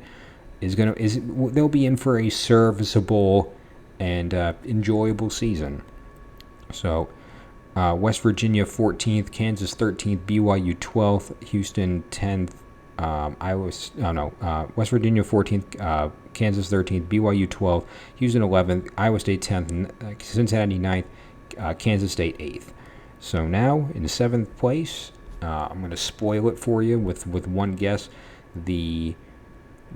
they'll be in for a serviceable and enjoyable season. So West Virginia 14th, Kansas 13th, BYU 12th, Houston 10th. West Virginia 14th, Kansas 13th, BYU 12th, Houston 11th, Iowa State 10th, Cincinnati 9th, Kansas State 8th. So now in 7th place, I'm going to spoil it for you with one guess. The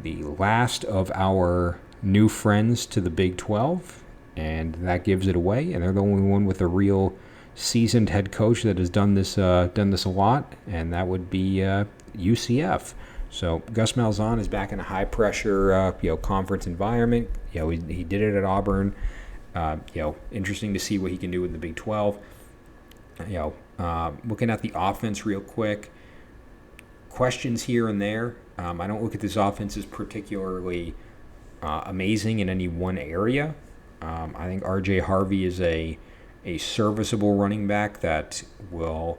last of our new friends to the Big 12, and that gives it away. And they're the only one with a real seasoned head coach that has done this a lot, and that would be UCF. So Gus Malzahn is back in a high pressure conference environment. He did it at Auburn. Interesting to see what he can do with the Big 12. Looking at the offense real quick, questions here and there. I don't look at this offense as particularly amazing in any one area. I think R.J. Harvey is a serviceable running back that will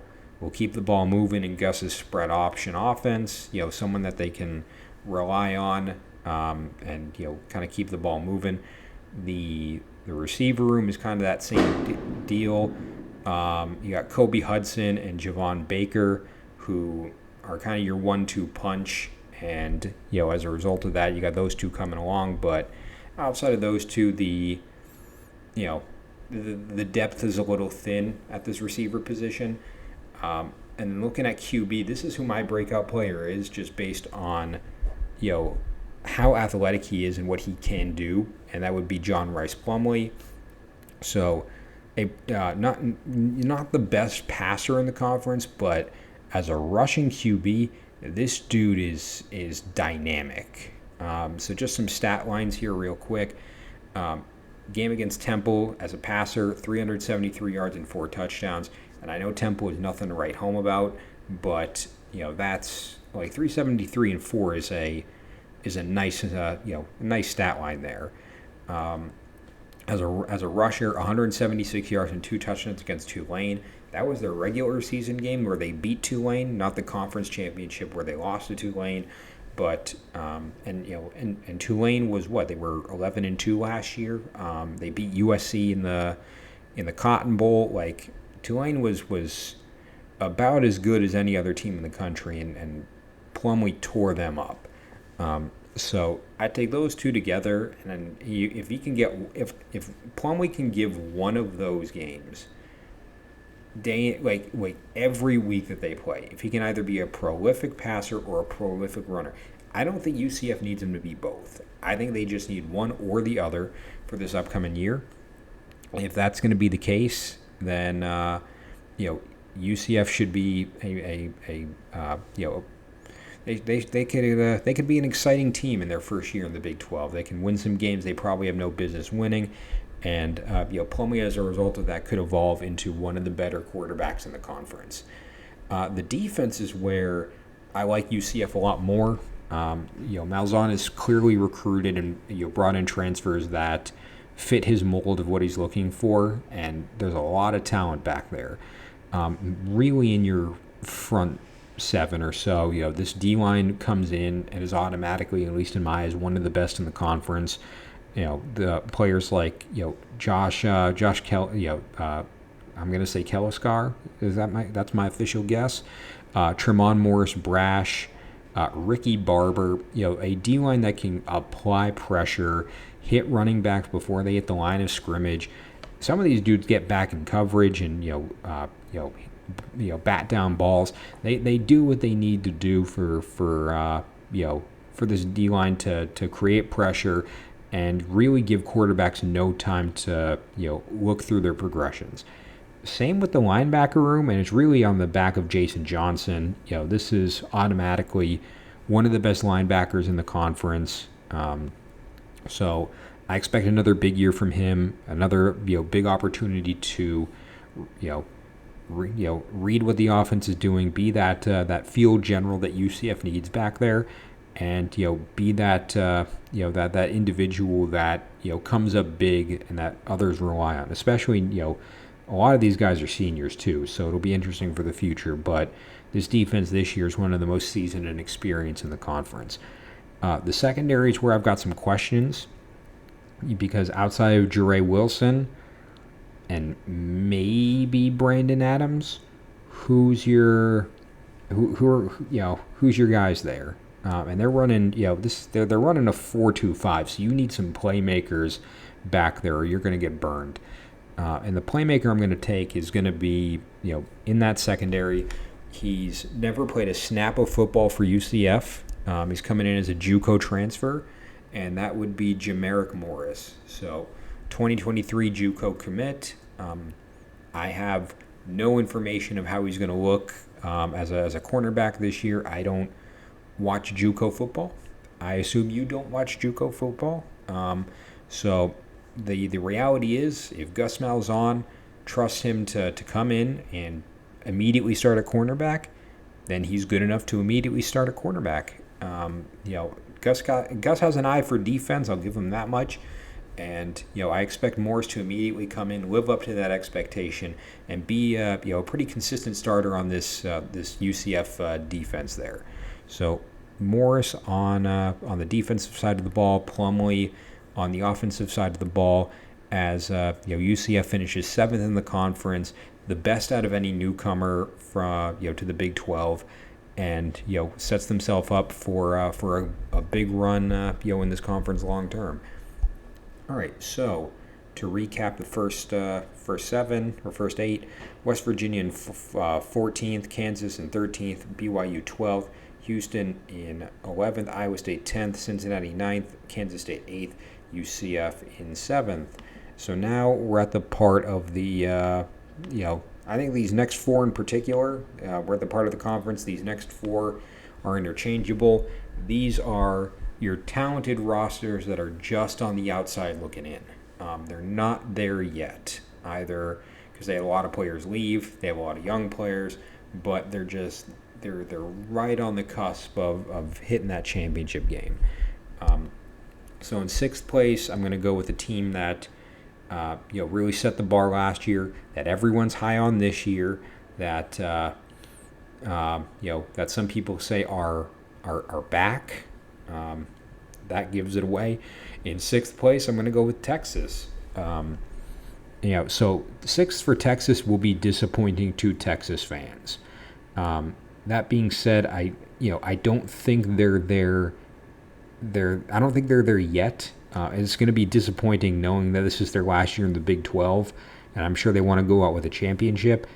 keep the ball moving in Gus's spread option offense. Someone that they can rely on and kind of keep the ball moving. The receiver room is kind of that same deal. You got Kobe Hudson and Javon Baker, who are kind of your 1-2 punch, and as a result of that, you got those two coming along. But outside of those two, the depth is a little thin at this receiver position. And looking at QB, this is who my breakout player is, just based on how athletic he is and what he can do, and that would be John Rice Plumlee. So, not the best passer in the conference, but as a rushing QB, this dude is dynamic. So just some stat lines here real quick. Game against Temple as a passer, 373 yards and 4 touchdowns. And I know Temple is nothing to write home about, but that's like 373 and 4 is a nice nice stat line there. As a rusher, 176 yards and 2 touchdowns against Tulane. That was their regular season game where they beat Tulane, not the conference championship where they lost to Tulane. But and Tulane was what, they were 11-2 last year. They beat USC in the Cotton Bowl. Like, Tulane was about as good as any other team in the country, and Plumlee tore them up. So I take those two together, and then if Plumlee can give one of those games, every week that they play, if he can either be a prolific passer or a prolific runner, I don't think UCF needs him to be both. I think they just need one or the other for this upcoming year. If that's going to be the case, then UCF should be they could be an exciting team in their first year in the Big 12. They can win some games they probably have no business winning, and Plumlee, as a result of that, could evolve into one of the better quarterbacks in the conference. The defense is where I like UCF a lot more. Malzahn is clearly recruited and brought in transfers that fit his mold of what he's looking for, and there's a lot of talent back there. Really, in your front 7 or so, this D-line comes in and is automatically, at least in my eyes, one of the best in the conference. The players like Josh I'm going to say Kelliskar. That's my official guess. Tremont Morris Brash, Ricky Barber. A D-line that can apply pressure, hit running backs before they hit the line of scrimmage. Some of these dudes get back in coverage and bat down balls. They do what they need to do for this D-line to create pressure and really give quarterbacks no time to look through their progressions. Same with the linebacker room, and it's really on the back of Jason Johnson. This is automatically one of the best linebackers in the conference. So I expect another big year from him, another big opportunity to read what the offense is doing, be that field general that UCF needs back there, and be that that individual that comes up big and that others rely on. Especially a lot of these guys are seniors too, so it'll be interesting for the future. But this defense this year is one of the most seasoned and experienced in the conference. The secondary is where I've got some questions, because outside of Jure Wilson and maybe Brandon Adams, who's your guys there? And they're running they're running a 4-2-5, so you need some playmakers back there, or you're going to get burned. And the playmaker I'm going to take is going to be in that secondary. He's never played a snap of football for UCF. He's coming in as a JUCO transfer, and that would be Jamarick Morris. So 2023 JUCO commit. I have no information of how he's going to look as a cornerback this year. I don't watch JUCO football. I assume you don't watch JUCO football. So the reality is, if Gus Malzahn trusts him to come in and immediately start a cornerback, then he's good enough to immediately start a cornerback. Gus has an eye for defense. I'll give him that much. And I expect Morris to immediately come in, live up to that expectation, and be a pretty consistent starter on this UCF defense there. So Morris on the defensive side of the ball, Plumlee on the offensive side of the ball. As UCF finishes 7th in the conference, the best out of any newcomer from to the Big 12, and sets themselves up for a big run in this conference long term. All right, so to recap the first 7 or first 8, West Virginia in 14th, Kansas in 13th, BYU 12th, Houston in 11th, Iowa State 10th, Cincinnati 9th, Kansas State 8th, UCF in 7th. So now we're at the part of the, I think these next 4 in particular, we're at the part of the conference. These next 4 are interchangeable. These are your talented rosters that are just on the outside looking in. They're not there yet, either because they had a lot of players leave, they have a lot of young players, but they're right on the cusp of hitting that championship game. So in 6th place, I'm going to go with a team that really set the bar last year, that everyone's high on this year, that that some people say are back. That gives it away. In 6th place, I'm going to go with Texas. So 6th for Texas will be disappointing to Texas fans. That being said, I don't think they're there. I don't think they're there yet. It's going to be disappointing knowing that this is their last year in the Big 12, and I'm sure they want to go out with a championship.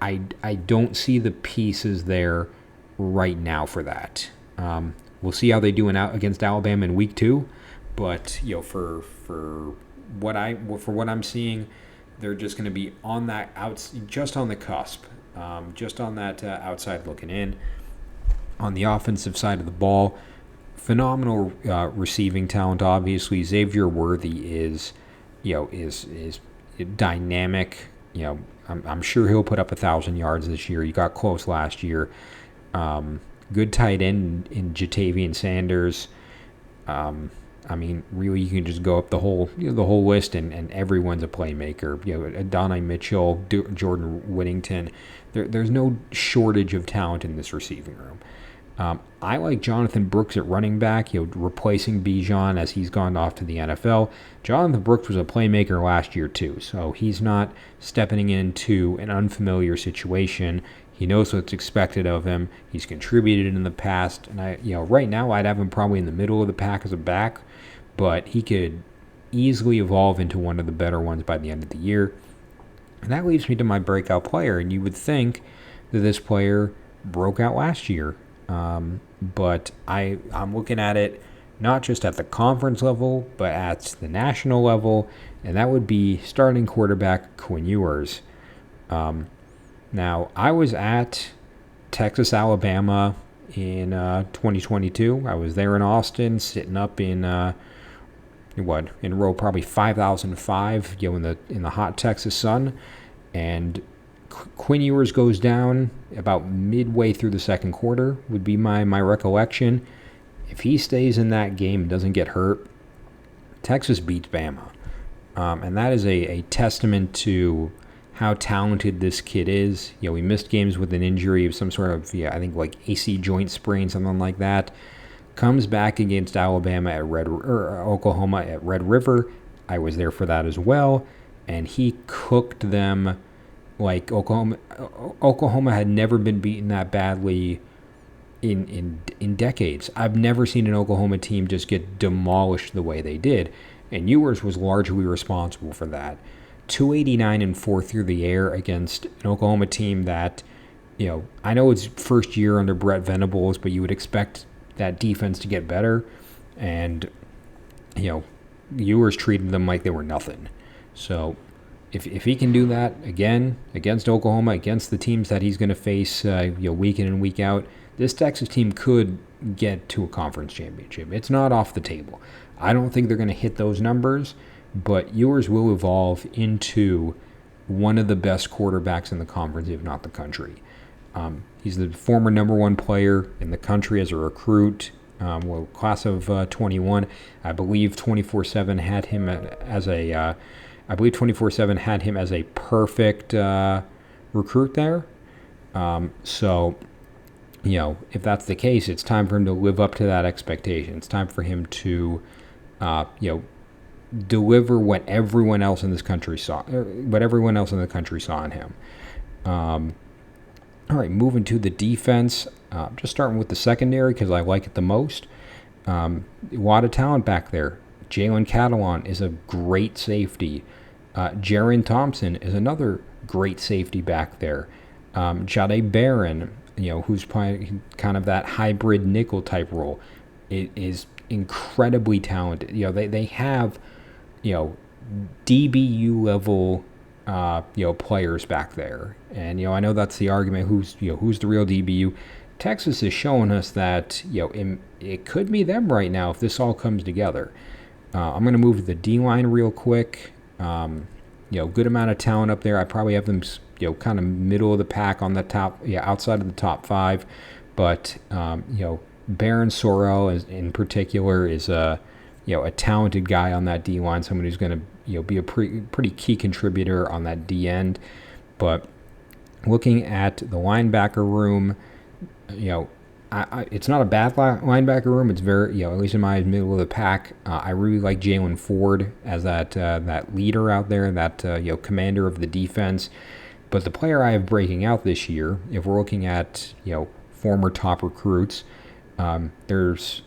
I don't see the pieces there right now for that. We'll see how they do against Alabama in week 2, but for what I'm seeing, they're just going to be on that just on the cusp, just on that outside looking in. On the offensive side of the ball, phenomenal receiving talent. Obviously, Xavier Worthy is dynamic. I'm sure he'll put up 1,000 yards this year. He got close last year. Good tight end in Jatavian Sanders. Really, you can just go up the whole list, and everyone's a playmaker. Adonai Mitchell, Jordan Whittington. There's no shortage of talent in this receiving room. I like Jonathan Brooks at running back, replacing Bijan as he's gone off to the NFL. Jonathan Brooks was a playmaker last year too, so he's not stepping into an unfamiliar situation. He knows what's expected of him. He's contributed in the past, and right now I'd have him probably in the middle of the pack as a back, but he could easily evolve into one of the better ones by the end of the year. And that leads me to my breakout player, and you would think that this player broke out last year. But I'm looking at it not just at the conference level, but at the national level, and that would be starting quarterback Quinn Ewers. Now, I was at Texas, Alabama in 2022. I was there in Austin, sitting up in row probably 5005, in the hot Texas sun, and Quinn Ewers goes down about midway through the second quarter, would be my recollection. If he stays in that game and doesn't get hurt, Texas beats Bama. And that is a testament to how talented this kid is. He missed games with an injury of some sort of, I think like AC joint sprain, something like that. Comes back against Oklahoma at Red River. I was there for that as well. And he cooked them like Oklahoma had never been beaten that badly in decades. I've never seen an Oklahoma team just get demolished the way they did, and Ewers was largely responsible for that. 289 and 4 through the air against an Oklahoma team that, I know it's first year under Brett Venables, but you would expect that defense to get better, and Ewers treated them like they were nothing. So if he can do that again against Oklahoma, against the teams that he's going to face week in and week out, this Texas team could get to a conference championship. It's not off the table. I don't think they're going to hit those numbers, but Ewers will evolve into one of the best quarterbacks in the conference, if not the country. He's the former number 1 player in the country as a recruit. Class of 21. I believe 24/7 had him as a. I believe 24/7 had him as a perfect recruit there. So if that's the case, it's time for him to live up to that expectation. It's time for him to, deliver what everyone else in this country saw, what everyone else in the country saw in him. All right, moving to the defense. Just starting with the secondary because I like it the most. A lot of talent back there. Jalen Catalon is a great safety. Jaron Thompson is another great safety back there. Jade Barron, who's playing kind of that hybrid nickel type role, is incredibly talented. They have, DBU level, players back there. And, I know that's the argument. Who's the real DBU? Texas is showing us that, it could be them right now if this all comes together. I'm going to move to the D-line real quick. Good amount of talent up there. I probably have them, kind of middle of the pack on the top, outside of the top 5. But, Baron Sorrell in particular is a talented guy on that D-line, someone who's going to, be a pretty key contributor on that D end. But looking at the linebacker room, it's not a bad linebacker room. It's very, at least in my middle of the pack. I really like Jalen Ford as that leader out there, that commander of the defense. But the player I have breaking out this year, if we're looking at former top recruits, there's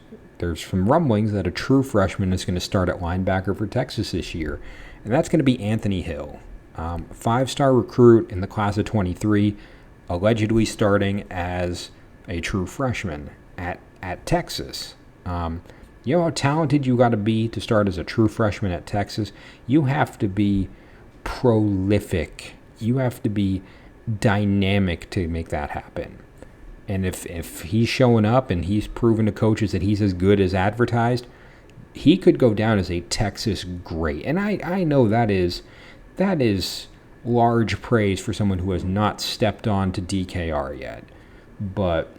some rumblings that a true freshman is going to start at linebacker for Texas this year, and that's going to be Anthony Hill, 5-star recruit in the class of 23, allegedly starting as a true freshman at Texas. You know how talented you got to be to start as a true freshman at Texas? You have to be prolific. You have to be dynamic to make that happen. And if he's showing up and he's proven to coaches that he's as good as advertised, he could go down as a Texas great. And I know that is large praise for someone who has not stepped on to DKR yet. But,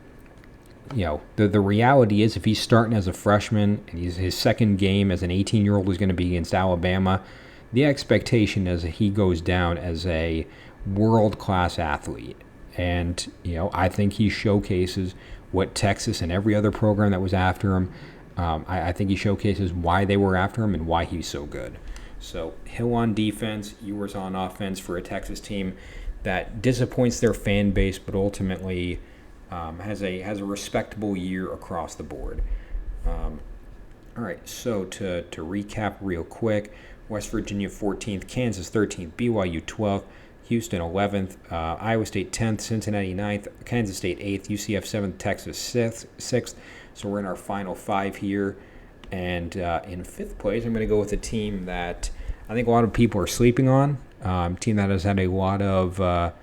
the reality is if he's starting as a freshman and his second game as an 18-year-old is going to be against Alabama, the expectation is that he goes down as a world-class athlete. And, I think he showcases what Texas and every other program that was after him, I think he showcases why they were after him and why he's so good. So Hill on defense, Ewers on offense for a Texas team that disappoints their fan base, but ultimately has a respectable year across the board. All right, so to recap real quick, West Virginia 14th, Kansas 13th, BYU 12th, Houston 11th, Iowa State 10th, Cincinnati 9th, Kansas State 8th, UCF 7th, Texas 6th. So we're in our final 5 here. And in 5th place, I'm going to go with a team that I think a lot of people are sleeping on, team that has had a lot of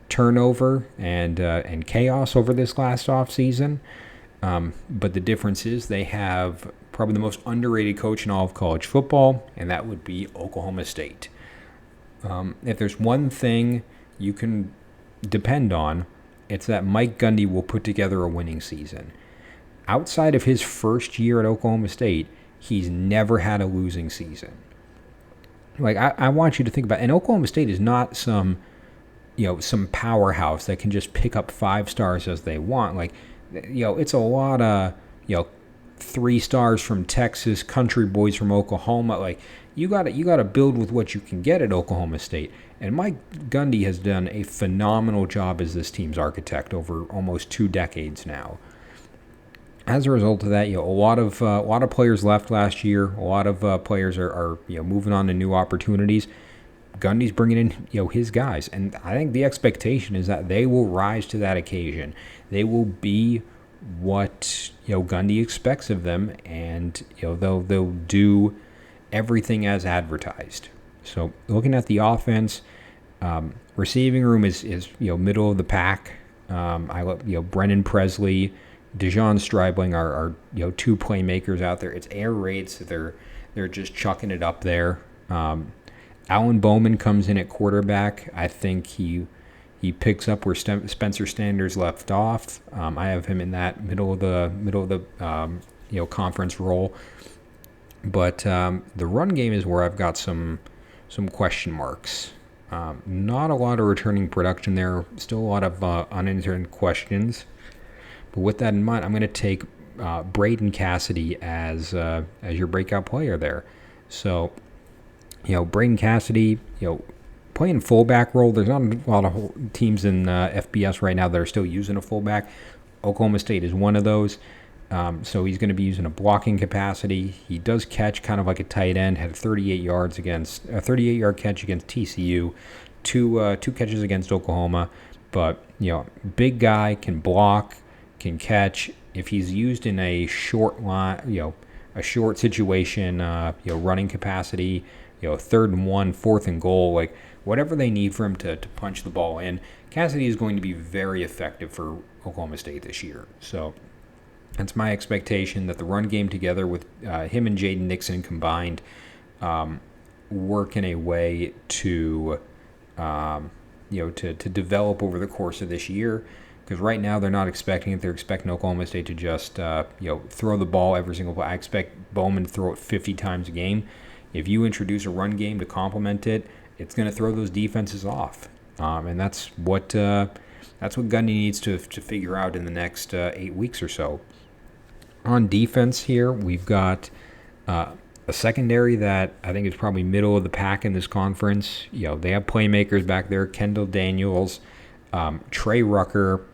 turnover and chaos over this last offseason. But the difference is they have probably the most underrated coach in all of college football, and that would be Oklahoma State. If there's one thing you can depend on, it's that Mike Gundy will put together a winning season. Outside of his first year at Oklahoma State, he's never had a losing season. Like, I want you to think about it. And Oklahoma State is not some powerhouse that can just pick up 5 stars as they want. Like, it's a lot of, 3 stars from Texas, country boys from Oklahoma. Like, you got to build with what you can get at Oklahoma State. And Mike Gundy has done a phenomenal job as this team's architect over almost 2 decades now. As a result of that, a lot of players left last year. A lot of players are moving on to new opportunities. Gundy's bringing in his guys, and I think the expectation is that they will rise to that occasion. They will be what Gundy expects of them, and they'll do everything as advertised. So looking at the offense, receiving room is middle of the pack. I love Brennan Presley, Dejon Stribling are 2 playmakers out there. It's air raids. They're just chucking it up there. Alan Bowman comes in at quarterback. I think he picks up where Spencer Sanders left off. I have him in that middle of the conference role. But the run game is where I've got some question marks. Not a lot of returning production there. Still a lot of unanswered questions. But with that in mind, I'm going to take Braden Cassidy as your breakout player there. So, Braden Cassidy, playing fullback role. There's not a lot of teams in FBS right now that are still using a fullback. Oklahoma State is one of those. So he's going to be using a blocking capacity. He does catch kind of like a tight end. Had 38 yards against a 38-yard catch against TCU, two catches against Oklahoma. But big guy, can block, can catch. If he's used in a short line, a short situation, running capacity, 3rd and 1, 4th and goal, like whatever they need for him to punch the ball in, Cassidy is going to be very effective for Oklahoma State this year. So it's my expectation that the run game together with him and Jaden Nixon combined work in a way to develop over the course of this year. Because right now they're not expecting it. They're expecting Oklahoma State to just throw the ball every single play. I expect Bowman to throw it 50 times a game. If you introduce a run game to complement it, it's going to throw those defenses off. And that's what Gundy needs to figure out in the next 8 weeks or so. On defense here, we've got a secondary that I think is probably middle of the pack in this conference. They have playmakers back there, Kendall Daniels, Trey Rucker,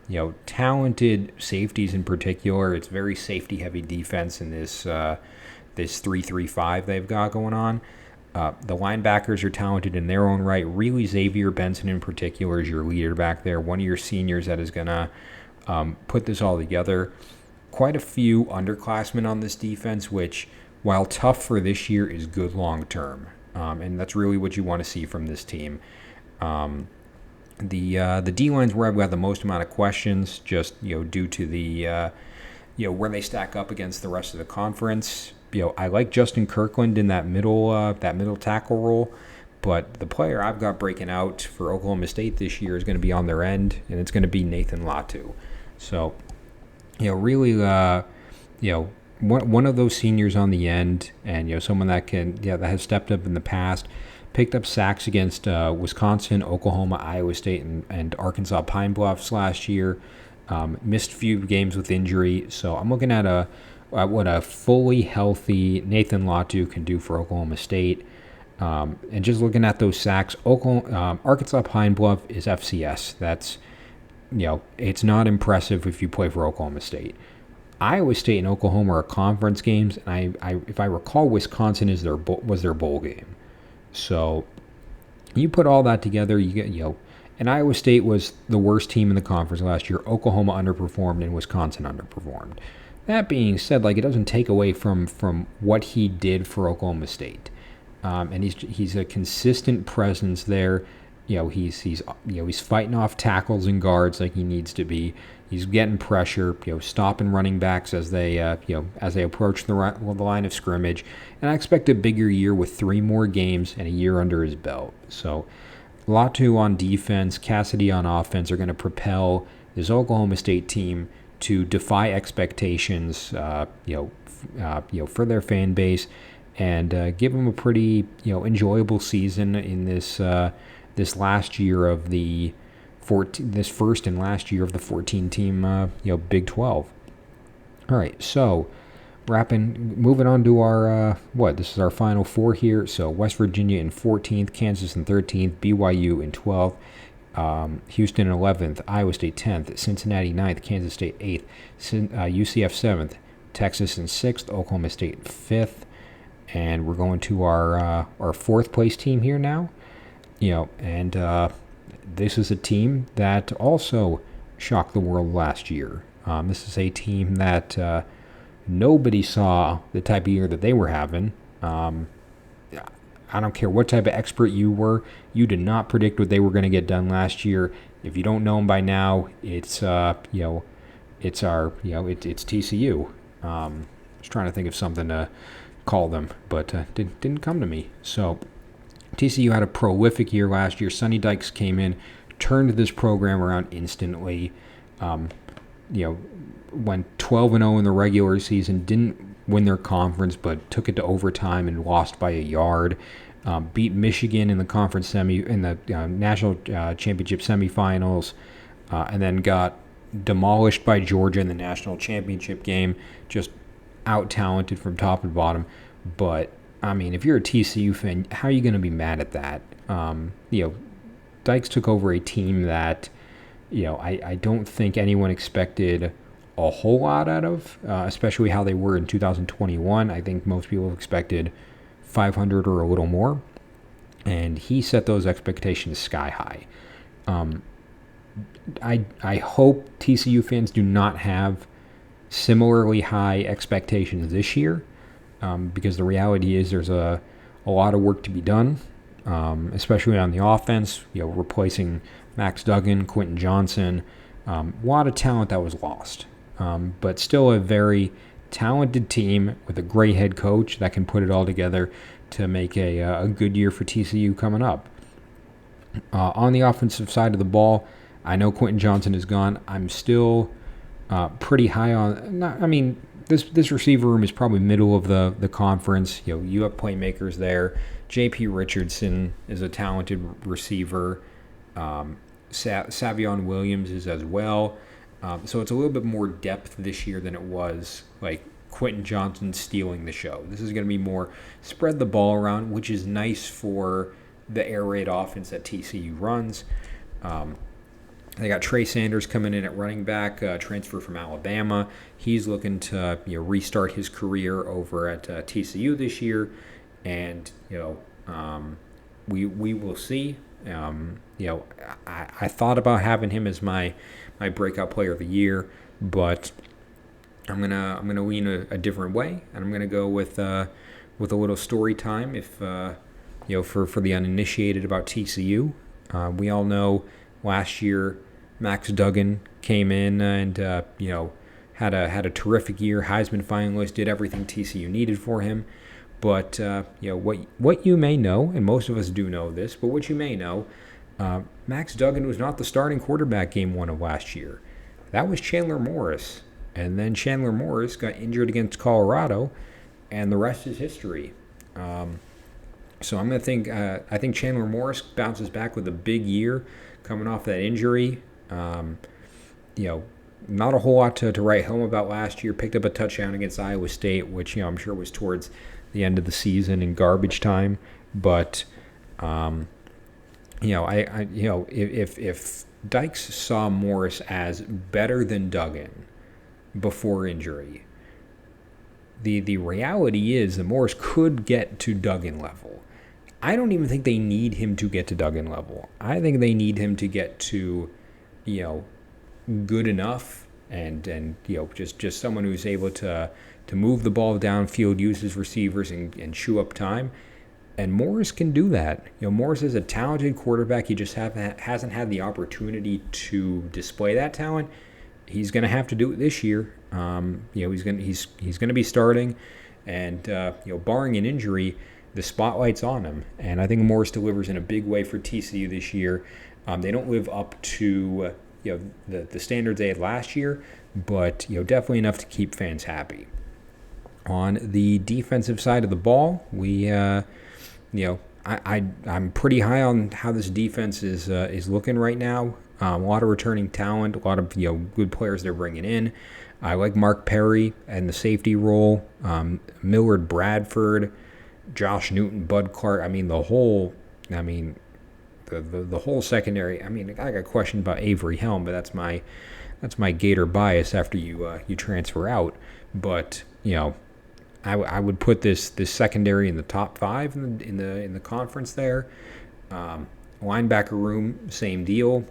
talented safeties in particular. It's very safety-heavy defense in this 3-3-5 they've got going on. The linebackers are talented in their own right. Really, Xavier Benson in particular is your leader back there, one of your seniors that is going to put this all together. Quite a few underclassmen on this defense, which, while tough for this year, is good long-term. And that's really what you want to see from this team. The D-line's where I've got the most amount of questions, just due to the where they stack up against the rest of the conference. I like Justin Kirkland in that middle tackle role, but the player I've got breaking out for Oklahoma State this year is going to be on their end, and it's going to be Nathan Latu. So, really, one of those seniors on the end, and someone that that has stepped up in the past. Picked up sacks against Wisconsin, Oklahoma, Iowa State, and Arkansas Pine Bluffs last year. Missed a few games with injury. So I'm looking at what a fully healthy Nathan Latu can do for Oklahoma State. And just looking at those sacks, Arkansas Pine Bluff is FCS. That's, it's not impressive if you play for Oklahoma State. Iowa State and Oklahoma are conference games, and if I recall, Wisconsin was their bowl game. So you put all that together, you get, and Iowa State was the worst team in the conference last year. Oklahoma underperformed and Wisconsin underperformed. That being said, it doesn't take away from what he did for Oklahoma State. And he's a consistent presence there. He's fighting off tackles and guards like he needs to be. He's getting pressure, stopping running backs as they approach the line of scrimmage. And I expect a bigger year with 3 more games and a year under his belt. So, Latu on defense, Cassidy on offense are going to propel this Oklahoma State team to defy expectations, for their fan base, and give them a pretty, enjoyable season in this last year of the. This first and last year of the 14-team, Big 12. All right, so moving on to our this is our final 4 here. So West Virginia in 14th, Kansas in 13th, BYU in 12th, Houston in 11th, Iowa State 10th, Cincinnati 9th, Kansas State 8th, UCF 7th, Texas in 6th, Oklahoma State 5th, and we're going to our 4th place team here now. This is a team that also shocked the world last year. This is a team that nobody saw the type of year that they were having. I don't care what type of expert you were, you did not predict what they were going to get done last year. If you don't know them by now, it's TCU. I was trying to think of something to call them, but didn't come to me. So TCU had a prolific year last year. Sonny Dykes came in, turned this program around instantly. Went 12-0 in the regular season, didn't win their conference, but took it to overtime and lost by a yard. Beat Michigan in the conference national championship semifinals, and then got demolished by Georgia in the national championship game, just out-talented from top and bottom. But, I mean, if you're a TCU fan, how are you going to be mad at that? Dykes took over a team that, I don't think anyone expected a whole lot out of, especially how they were in 2021. I think most people expected 500 or a little more, and he set those expectations sky high. I hope TCU fans do not have similarly high expectations this year, because the reality is there's a lot of work to be done, especially on the offense. Replacing Max Duggan, Quentin Johnson, a lot of talent that was lost, but still a very talented team with a great head coach that can put it all together to make a good year for TCU coming up. On the offensive side of the ball, I know Quentin Johnson is gone. I'm still pretty high on. This receiver room is probably middle of the conference. You have playmakers there. J.P. Richardson is a talented receiver. Savion Williams is as well. So it's a little bit more depth this year than it was like Quentin Johnson stealing the show. This is going to be more spread the ball around, which is nice for the air raid offense that TCU runs. They got Trey Sanders coming in at running back, transfer from Alabama. He's looking to restart his career over at TCU this year, and we will see. I thought about having him as my breakout player of the year, but I'm gonna lean a different way, and I'm gonna go with a little story time. If for the uninitiated about TCU, we all know last year Max Duggan came in and had a terrific year. Heisman finalist, did everything TCU needed for him. But what you may know, and most of us do know this, but what you may know, Max Duggan was not the starting quarterback game one of last year. That was Chandler Morris. And then Chandler Morris got injured against Colorado, and the rest is history. So I'm going to think, I think Chandler Morris bounces back with a big year coming off that injury. Not a whole lot to write home about last year. Picked up a touchdown against Iowa State, which I'm sure was towards the end of the season in garbage time. But if Dykes saw Morris as better than Duggan before injury, the reality is that Morris could get to Duggan level. I don't even think they need him to get to Duggan level. I think they need him to get to, good enough and just someone who's able to move the ball downfield, use his receivers, and chew up time. And Morris can do that. Morris is a talented quarterback. He just hasn't had the opportunity to display that talent. He's going to have to do it this year. He's going to be starting, and barring an injury, the spotlight's on him. And I think Morris delivers in a big way for TCU this year. They don't live up to the standards they had last year, but definitely enough to keep fans happy. On the defensive side of the ball, I'm pretty high on how this defense is looking right now. A lot of returning talent, a lot of good players they're bringing in. I like Mark Perry and the safety role. Millard Bradford, Josh Newton, Bud Clark. The whole secondary. I got questions about Avery Helm, but that's my Gator bias after you transfer out. But I would put this secondary in the top 5 in the conference there. Linebacker room, same deal.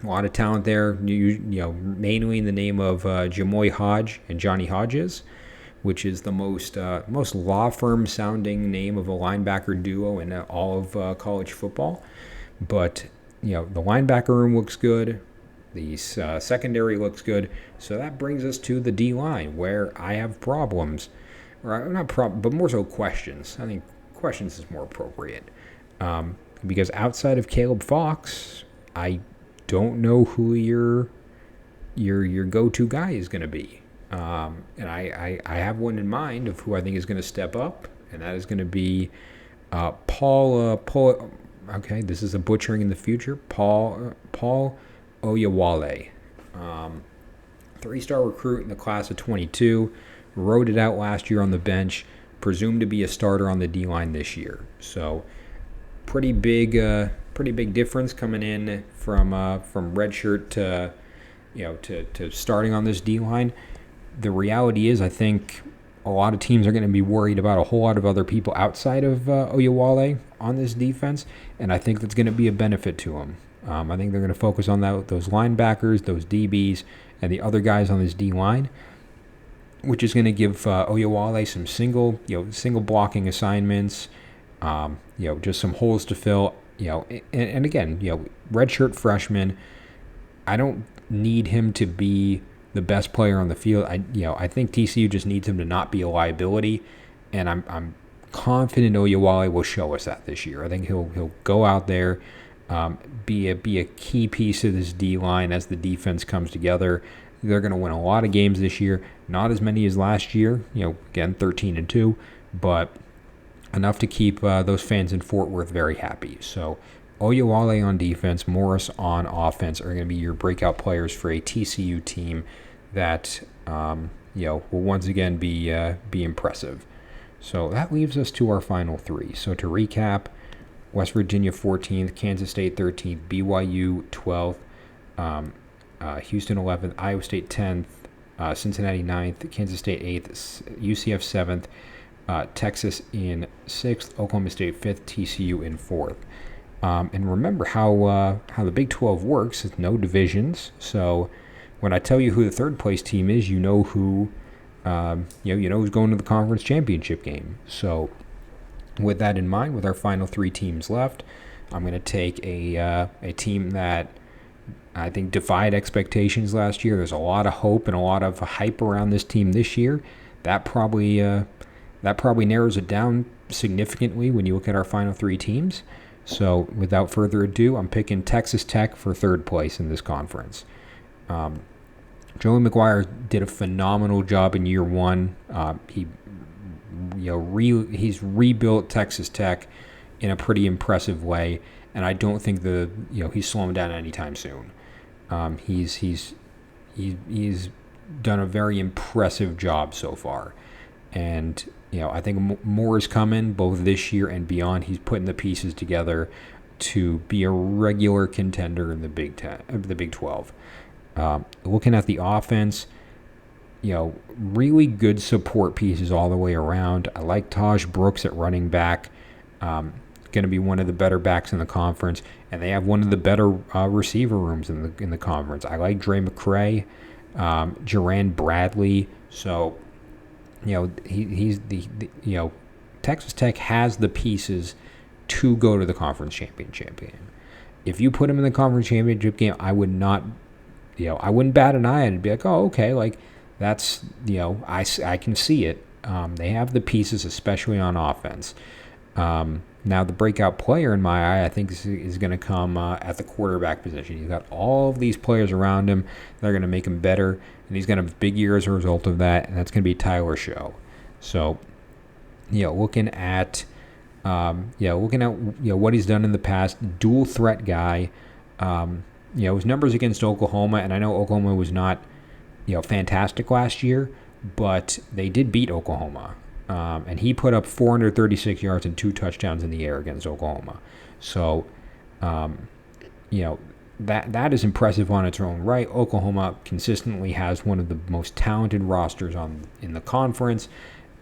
A lot of talent there. Mainly in the name of Jamoy Hodge and Johnny Hodges, which is the most law firm sounding name of a linebacker duo in all of college football. But the linebacker room looks good. The secondary looks good. So that brings us to the D-line, where I have problems. Or not problems, but more so questions. I think questions is more appropriate. Because outside of Caleb Fox, I don't know who your go-to guy is going to be. And I have one in mind of who I think is going to step up, and that is going to be Paul. Okay, this is a butchering in the future. Paul Oyewale. Three-star recruit in the class of 22, rode it out last year on the bench, presumed to be a starter on the D-line this year. So pretty big difference coming in from redshirt to to starting on this D-line. The reality is, I think a lot of teams are going to be worried about a whole lot of other people outside of Oyewale on this defense, and I think that's going to be a benefit to them. I think they're going to focus on those linebackers, those DBs, and the other guys on this D line, which is going to give Oyewale some single blocking assignments, just some holes to fill. And again, redshirt freshman. I don't need him to be the best player on the field. I think TCU just needs him to not be a liability, and I'm confident Oyewale will show us that this year. I think he'll go out there, be a key piece of this D line as the defense comes together. They're going to win a lot of games this year, not as many as last year. Again, 13-2, but enough to keep those fans in Fort Worth very happy. So Oyewale on defense, Morris on offense are going to be your breakout players for a TCU team that will once again be impressive. So that leaves us to our final three. So to recap, West Virginia 14th, Kansas State 13th, BYU 12th, Houston 11th, Iowa State 10th, Cincinnati 9th, Kansas State 8th, UCF 7th, Texas in 6th, Oklahoma State 5th, TCU in 4th. And remember how the Big 12 works. It's no divisions. So when I tell you who the third place team is, you know who who's going to the conference championship game. So with that in mind, with our final three teams left, I'm going to take a team that I think defied expectations last year. There's a lot of hope and a lot of hype around this team this year. That probably narrows it down significantly when you look at our final three teams. So without further ado, I'm picking Texas Tech for third place in this conference. Joey McGuire did a phenomenal job in year one. He's rebuilt Texas Tech in a pretty impressive way, and I don't think he's slowing down anytime soon. He's done a very impressive job so far, and I think more is coming both this year and beyond. He's putting the pieces together to be a regular contender in the Big 12. Looking at the offense, really good support pieces all the way around. I like Taj Brooks at running back. Going to be one of the better backs in the conference, and they have one of the better receiver rooms in the conference. I like Dre McCray, Jerand Bradley. So, he's the Texas Tech has the pieces to go to the conference championship game. If you put him in the conference championship game, I would not, I wouldn't bat an eye and be like, oh, okay, like that's, I can see it. They have the pieces, especially on offense. Now, the breakout player in my eye, I think, is going to come at the quarterback position. He's got all of these players around him. They're going to make him better, and he's going to have a big year as a result of that, and that's going to be Tyler Show. So, looking at what he's done in the past, dual threat guy. His numbers against Oklahoma, and I know Oklahoma was not, fantastic last year, but they did beat Oklahoma. And he put up 436 yards and 2 touchdowns in the air against Oklahoma. So, that is impressive on its own right. Oklahoma consistently has one of the most talented rosters in the conference,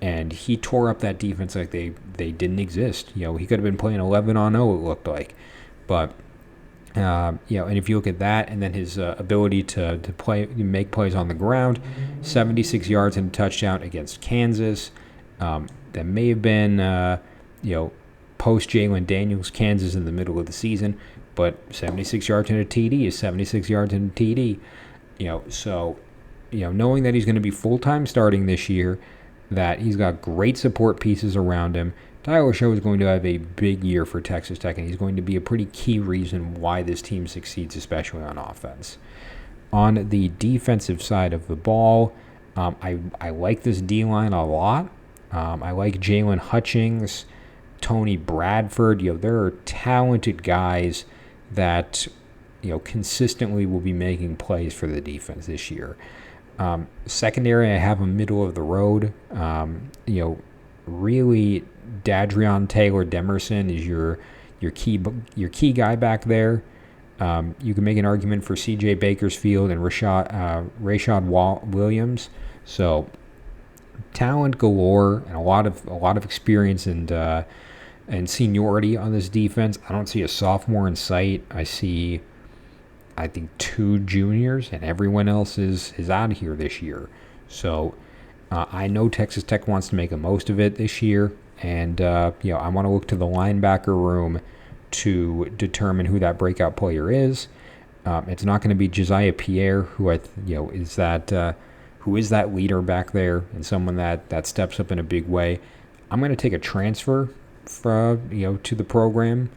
and he tore up that defense like they didn't exist. He could have been playing 11-0, it looked like. But, and if you look at that, and then his ability to make plays on the ground, 76 yards and a touchdown against Kansas. That may have been, post Jalen Daniels, Kansas in the middle of the season, but 76 yards and a TD is 76 yards and a TD. Knowing that he's going to be full-time starting this year, that he's got great support pieces around him, Tyler Show is going to have a big year for Texas Tech, and he's going to be a pretty key reason why this team succeeds, especially on offense. On the defensive side of the ball, I like this D-line a lot. I like Jalen Hutchings, Tony Bradford. There are talented guys that, consistently will be making plays for the defense this year. Secondary, I have a middle of the road. Really, Dadrion Taylor Demerson is your key guy back there. You can make an argument for C.J. Bakersfield and Rashad Williams. So talent galore and a lot of experience and seniority on this defense. I don't see a sophomore in sight. I think 2 juniors, and everyone else is out of here this year. So I know Texas Tech wants to make the most of it this year, and I want to look to the linebacker room to determine who that breakout player is. It's not going to be Josiah Pierre, who is that leader back there and someone that steps up in a big way. I'm going to take a transfer to the program,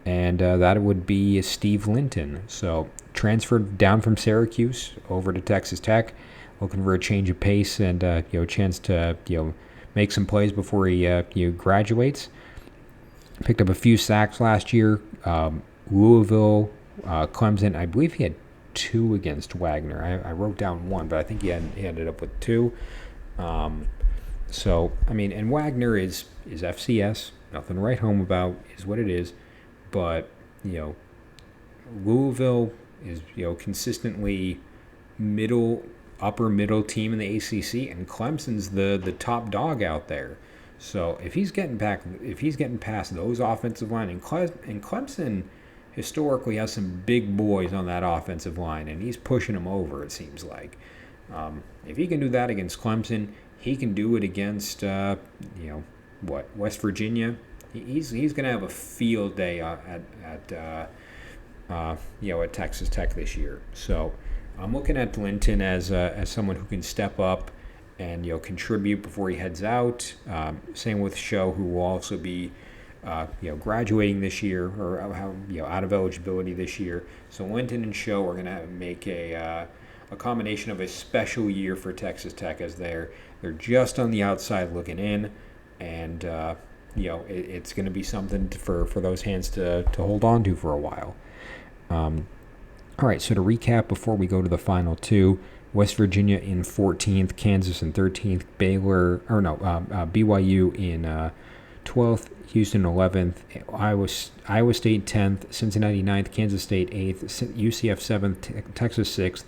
and that would be Steve Linton. So transferred down from Syracuse over to Texas Tech, looking for a change of pace and a chance to make some plays before he graduates. Picked up a few sacks last year. Louisville, Clemson. I believe he had 2 against Wagner. I wrote down 1, but I think he ended up with 2. And Wagner is FCS. Nothing to write home about. Is what it is. But Louisville is consistently upper middle team in the ACC, and Clemson's the top dog out there. So if he's getting past those offensive line, and Clemson historically has some big boys on that offensive line, and he's pushing them over, it seems like. If he can do that against Clemson, he can do it against West Virginia. He's going to have a field day at Texas Tech this year. So I'm looking at Linton as someone who can step up and contribute before he heads out. Same with Show, who will also be graduating this year or out of eligibility this year. So Linton and Show are going to make a combination of a special year for Texas Tech, as they're just on the outside looking in, and it's going to be something for those hands to hold on to for a while. All right, so to recap before we go to the final 2, West Virginia in 14th, Kansas in 13th, BYU in 12th, Houston 11th, Iowa State 10th, Cincinnati 9th, Kansas State 8th, UCF 7th, Texas 6th,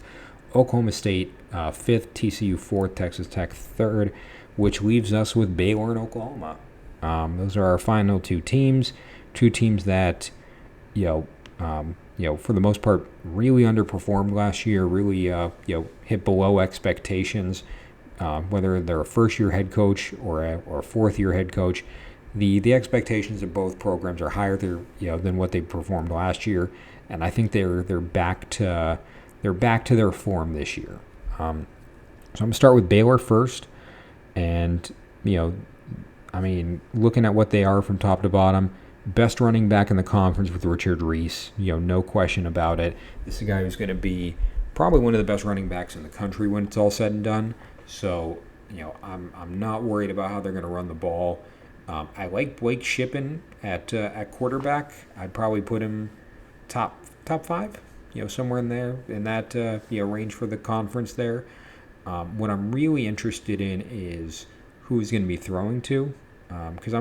Oklahoma State 5th, TCU 4th, Texas Tech 3rd, which leaves us with Baylor and Oklahoma. Those are our final 2 teams that, for the most part, really underperformed last year, really, hit below expectations, whether they're a first-year head coach or a fourth-year head coach. The expectations of both programs are higher than what they performed last year, and I think they're back to their form this year. So I'm gonna start with Baylor first, and looking at what they are from top to bottom. Best running back in the conference with Richard Reese, no question about it. This is a guy who's going to be probably one of the best running backs in the country when it's all said and done. So, I'm not worried about how they're going to run the ball. I like Blake Shippen at quarterback. I'd probably put him top 5, somewhere in there in that range for the conference there. What I'm really interested in is who he's going to be throwing to. Because I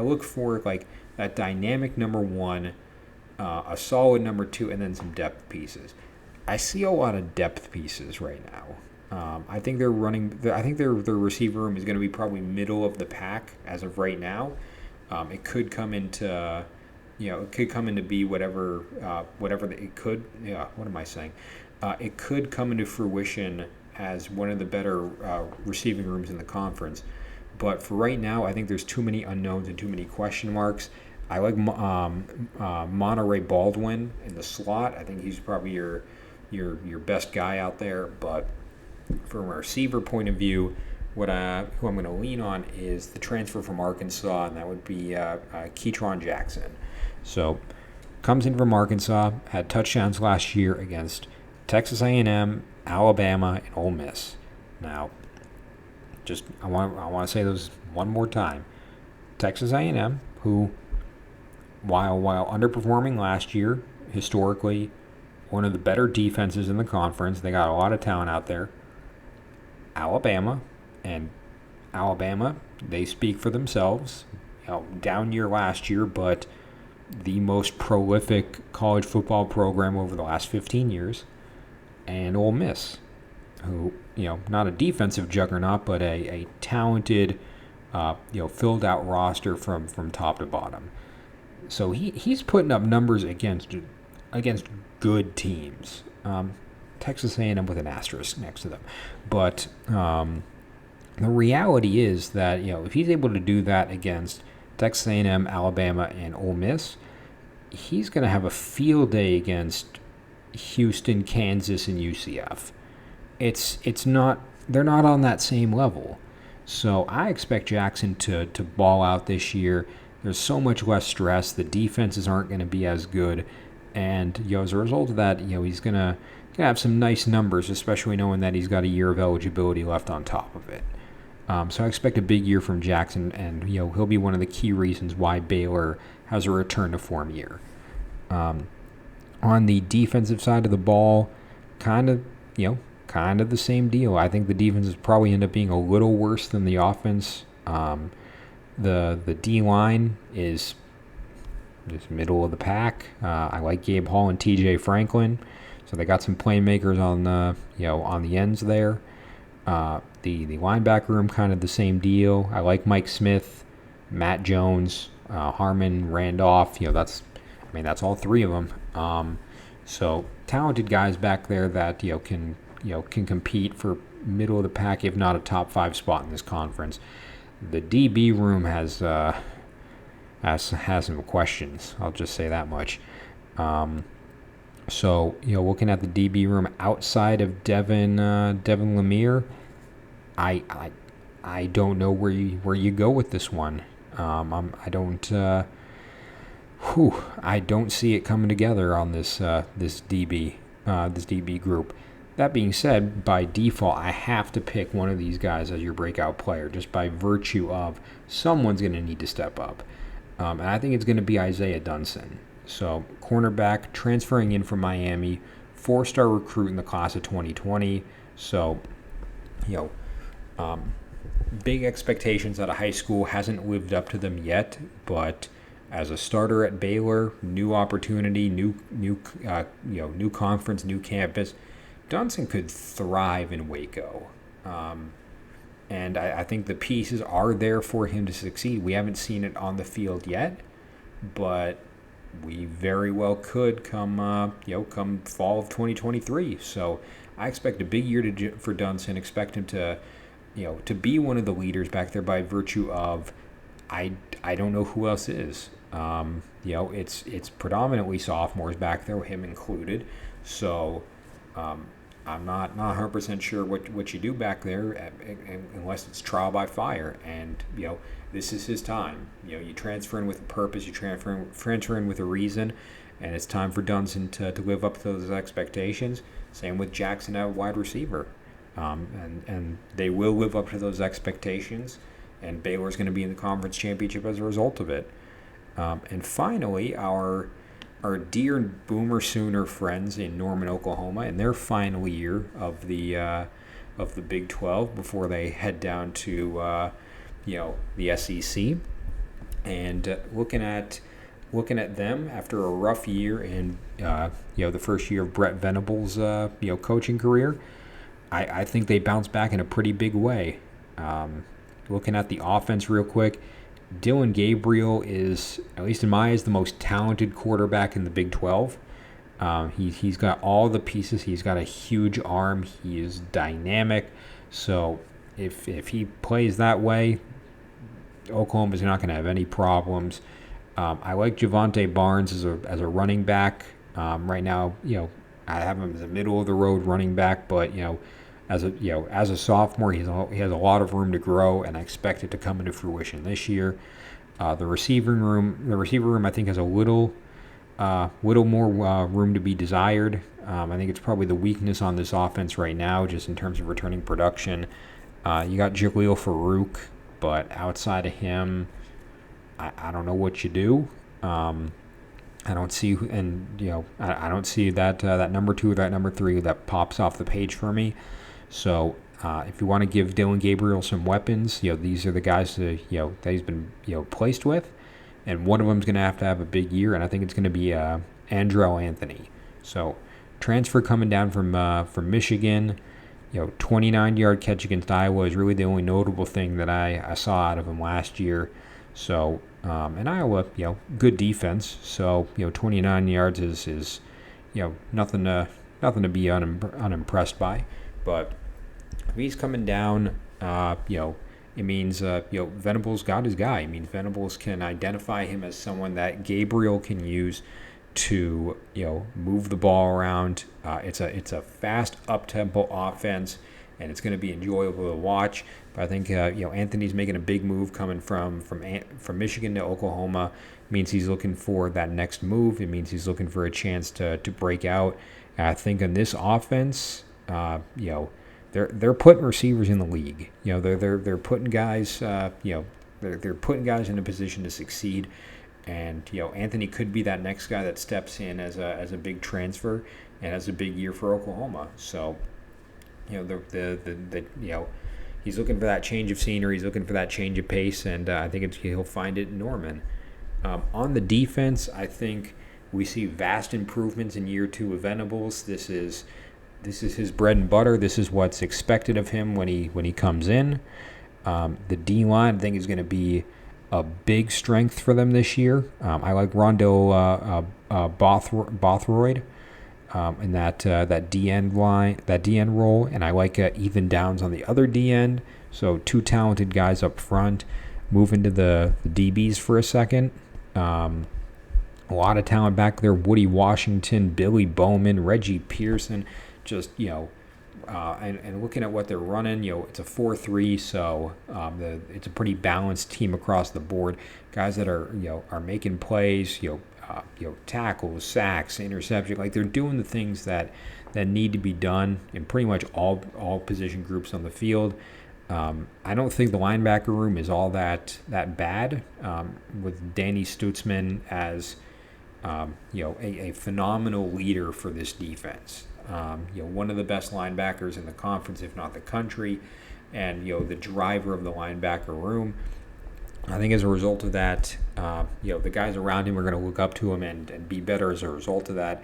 look for like that dynamic number 1, a solid number 2, and then some depth pieces. I see a lot of depth pieces right now. I think their receiver room is going to be probably middle of the pack as of right now. It could come into be whatever it could. Yeah, what am I saying? It could come into fruition as one of the better receiving rooms in the conference. But for right now, I think there's too many unknowns and too many question marks. I like Monterey Baldwin in the slot. I think he's probably your best guy out there. But from a receiver point of view, who I'm going to lean on is the transfer from Arkansas, and that would be Ketron Jackson. So comes in from Arkansas, had touchdowns last year against Texas A&M, Alabama, and Ole Miss. Now, I want to say those one more time. Texas A&M, who, while underperforming last year, historically one of the better defenses in the conference. They got a lot of talent out there. Alabama, and Alabama, they speak for themselves. Down year last year, but the most prolific college football program over the last 15 years. And Ole Miss, who, not a defensive juggernaut, but a talented, filled out roster from top to bottom. So he's putting up numbers against good teams. Texas A&M with an asterisk next to them. But the reality is that, if he's able to do that against Texas A&M, Alabama, and Ole Miss, he's going to have a field day against Houston, Kansas, and UCF. They're not on that same level. So I expect Jackson to ball out this year. There's so much less stress. The defenses aren't going to be as good. And, as a result of that, he's going to have some nice numbers, especially knowing that he's got a year of eligibility left on top of it. So I expect a big year from Jackson, and, he'll be one of the key reasons why Baylor has a return to form year. On the defensive side of the ball, kind of the same deal. I think the defenses probably end up being a little worse than the offense. The D-line is just middle of the pack. I like Gabe Hall and T.J. Franklin, so they got some playmakers on the ends there. The linebacker room, kind of the same deal. I like Mike Smith, Matt Jones, Harmon, Randolph. That's all three of them. So talented guys back there that can compete for middle of the pack, if not a top 5 spot in this conference. The DB room has some questions. I'll just say that much. So looking at the DB room outside of Devin Lemire, I don't know where you go with this one. I don't see it coming together on this DB group. That being said, by default, I have to pick one of these guys as your breakout player, just by virtue of someone's going to need to step up. And I think it's going to be Isaiah Dunson. So, cornerback, transferring in from Miami, 4-star recruit in the class of 2020. So, big expectations out of high school, hasn't lived up to them yet, but as a starter at Baylor, new opportunity, new conference, new campus, Dunson could thrive in Waco. And I think the pieces are there for him to succeed. We haven't seen it on the field yet, but we very well could come fall of 2023. So I expect a big year for Dunson. Expect him to be one of the leaders back there by virtue of I don't know who else is. It's predominantly sophomores back there, him included. So I'm not 100% sure what you do back there unless it's trial by fire. And, this is his time. You transfer in with a purpose, you transfer in with a reason, and it's time for Dunson to live up to those expectations. Same with Jackson at wide receiver. And they will live up to those expectations, and Baylor's going to be in the conference championship as a result of it. And finally, our dear Boomer Sooner friends in Norman, Oklahoma, in their final year of the Big 12 before they head down to the SEC, and looking at them after a rough year in the first year of Brett Venables' coaching career, I think they bounce back in a pretty big way. Looking at the offense real quick, Dylan Gabriel is, at least in my eyes, the most talented quarterback in the Big 12. He's got all the pieces. He's got a huge arm. He is dynamic. So if he plays that way, Oklahoma's not going to have any problems. I like Javonte Barnes as a running back. Right now, I have him as a middle of the road running back, but as a sophomore, he has a lot of room to grow, and I expect it to come into fruition this year. The receiver room, I think, has a little more room to be desired. I think it's probably the weakness on this offense right now, just in terms of returning production. You got Jaleel Farouk, but outside of him, I don't know what you do. I don't see, and I don't see that number 2 or that number 3 that pops off the page for me. So if you want to give Dylan Gabriel some weapons, these are the guys that he's been placed with, and one of them's going to have a big year, and I think it's going to be Andrell Anthony. So transfer coming down from Michigan. 29-yard catch against Iowa is really the only notable thing that I saw out of him last year. So, and Iowa, good defense. So, 29 yards is nothing to be unimpressed by. But if he's coming down, it means Venables got his guy. It means Venables can identify him as someone that Gabriel can use to move the ball around. It's a fast up-tempo offense, and it's going to be enjoyable to watch. But I think Anthony's making a big move coming from Michigan to Oklahoma. It means he's looking for that next move. It means he's looking for a chance to break out. And I think in this offense, they're putting receivers in the league. They're putting guys they're putting guys in a position to succeed. And Anthony could be that next guy that steps in as a big transfer and as a big year for Oklahoma. So he's looking for that change of scenery. He's looking for that change of pace, and I think he'll find it in Norman. On the defense, I think we see vast improvements in year 2 of Venables. This is his bread and butter. This is what's expected of him when he comes in. The D line, I think, is going to be a big strength for them this year. I like Rondo Bothroyd in that D end line, that D end role, and I like Ethan Downs on the other D end. So 2 talented guys up front. Move into the DBs for a second. A lot of talent back there. Woody Washington, Billy Bowman, Reggie Pearson. Just and looking at what they're running, it's a 4-3, so it's a pretty balanced team across the board. Guys that are making plays, tackles, sacks, interception, like they're doing the things that need to be done in pretty much all position groups on the field. I don't think the linebacker room is all that bad, with Danny Stutzman as a phenomenal leader for this defense. One of the best linebackers in the conference, if not the country, and the driver of the linebacker room. I think as a result of that, the guys around him are going to look up to him and be better as a result of that.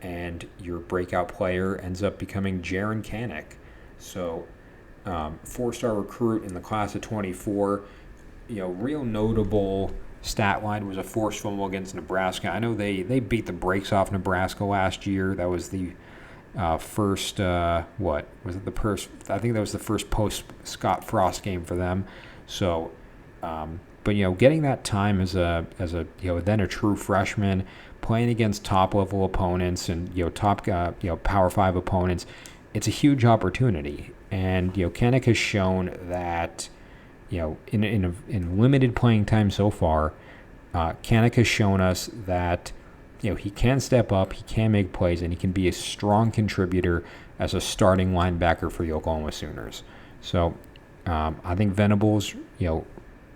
And your breakout player ends up becoming Jaron Kanak. So, 4-star recruit in the class of 24. Real notable stat line was a forced fumble against Nebraska. I know they beat the brakes off Nebraska last year. That was the first, what was it? I think that was the first post Scott Frost game for them. So, but getting that time as a then a true freshman, playing against top level opponents and top Power 5 opponents, it's a huge opportunity. And Kanak has shown that in limited playing time so far, Kanak has shown us that he can step up, he can make plays, and he can be a strong contributor as a starting linebacker for the Oklahoma Sooners. So I think Venables,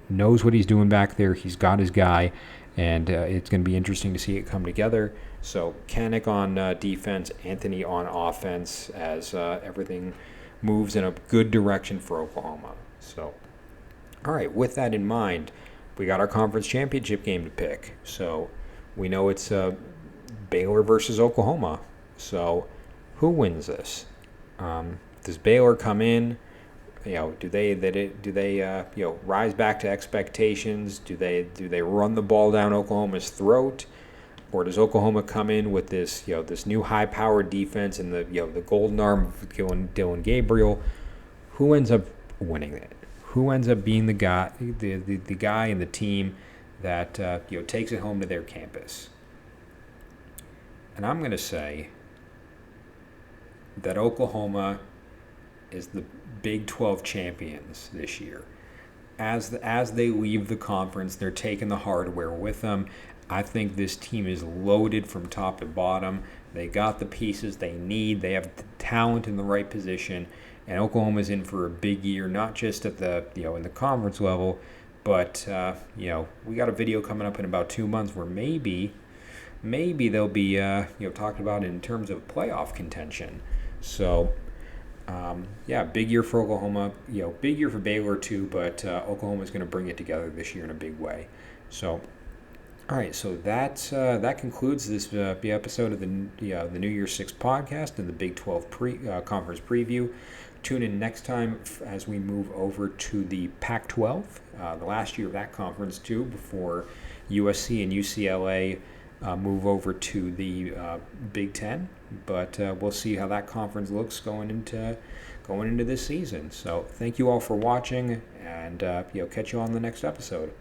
knows what he's doing back there. He's got his guy, and it's going to be interesting to see it come together. So Kanak on defense, Anthony on offense, as everything moves in a good direction for Oklahoma. So, all right, with that in mind, we got our conference championship game to pick. So we know it's Baylor versus Oklahoma. So who wins this? Does Baylor come in? Do they rise back to expectations? Do they run the ball down Oklahoma's throat, or does Oklahoma come in with this this new high-powered defense and the golden arm of Dylan Gabriel? Who ends up winning it? Who ends up being the guy and the team that takes it home to their campus? And I'm going to say that Oklahoma is the Big 12 champions this year. As they leave the conference, they're taking the hardware with them. I think this team is loaded from top to bottom. They got the pieces they need. They have the talent in the right position, and Oklahoma's in for a big year, not just at the in the conference level, but we got a video coming up in about 2 months where maybe maybe they'll be talked about in terms of playoff contention. So yeah, big year for Oklahoma. Big year for Baylor too, but Oklahoma's going to bring it together this year in a big way. So all right, so that concludes this the episode of the New Year's Six podcast and the Big 12 conference preview. Tune in next time as we move over to the Pac-12, the last year of that conference too, before USC and UCLA move over to the Big Ten. But we'll see how that conference looks going into this season. So thank you all for watching, and catch you on the next episode.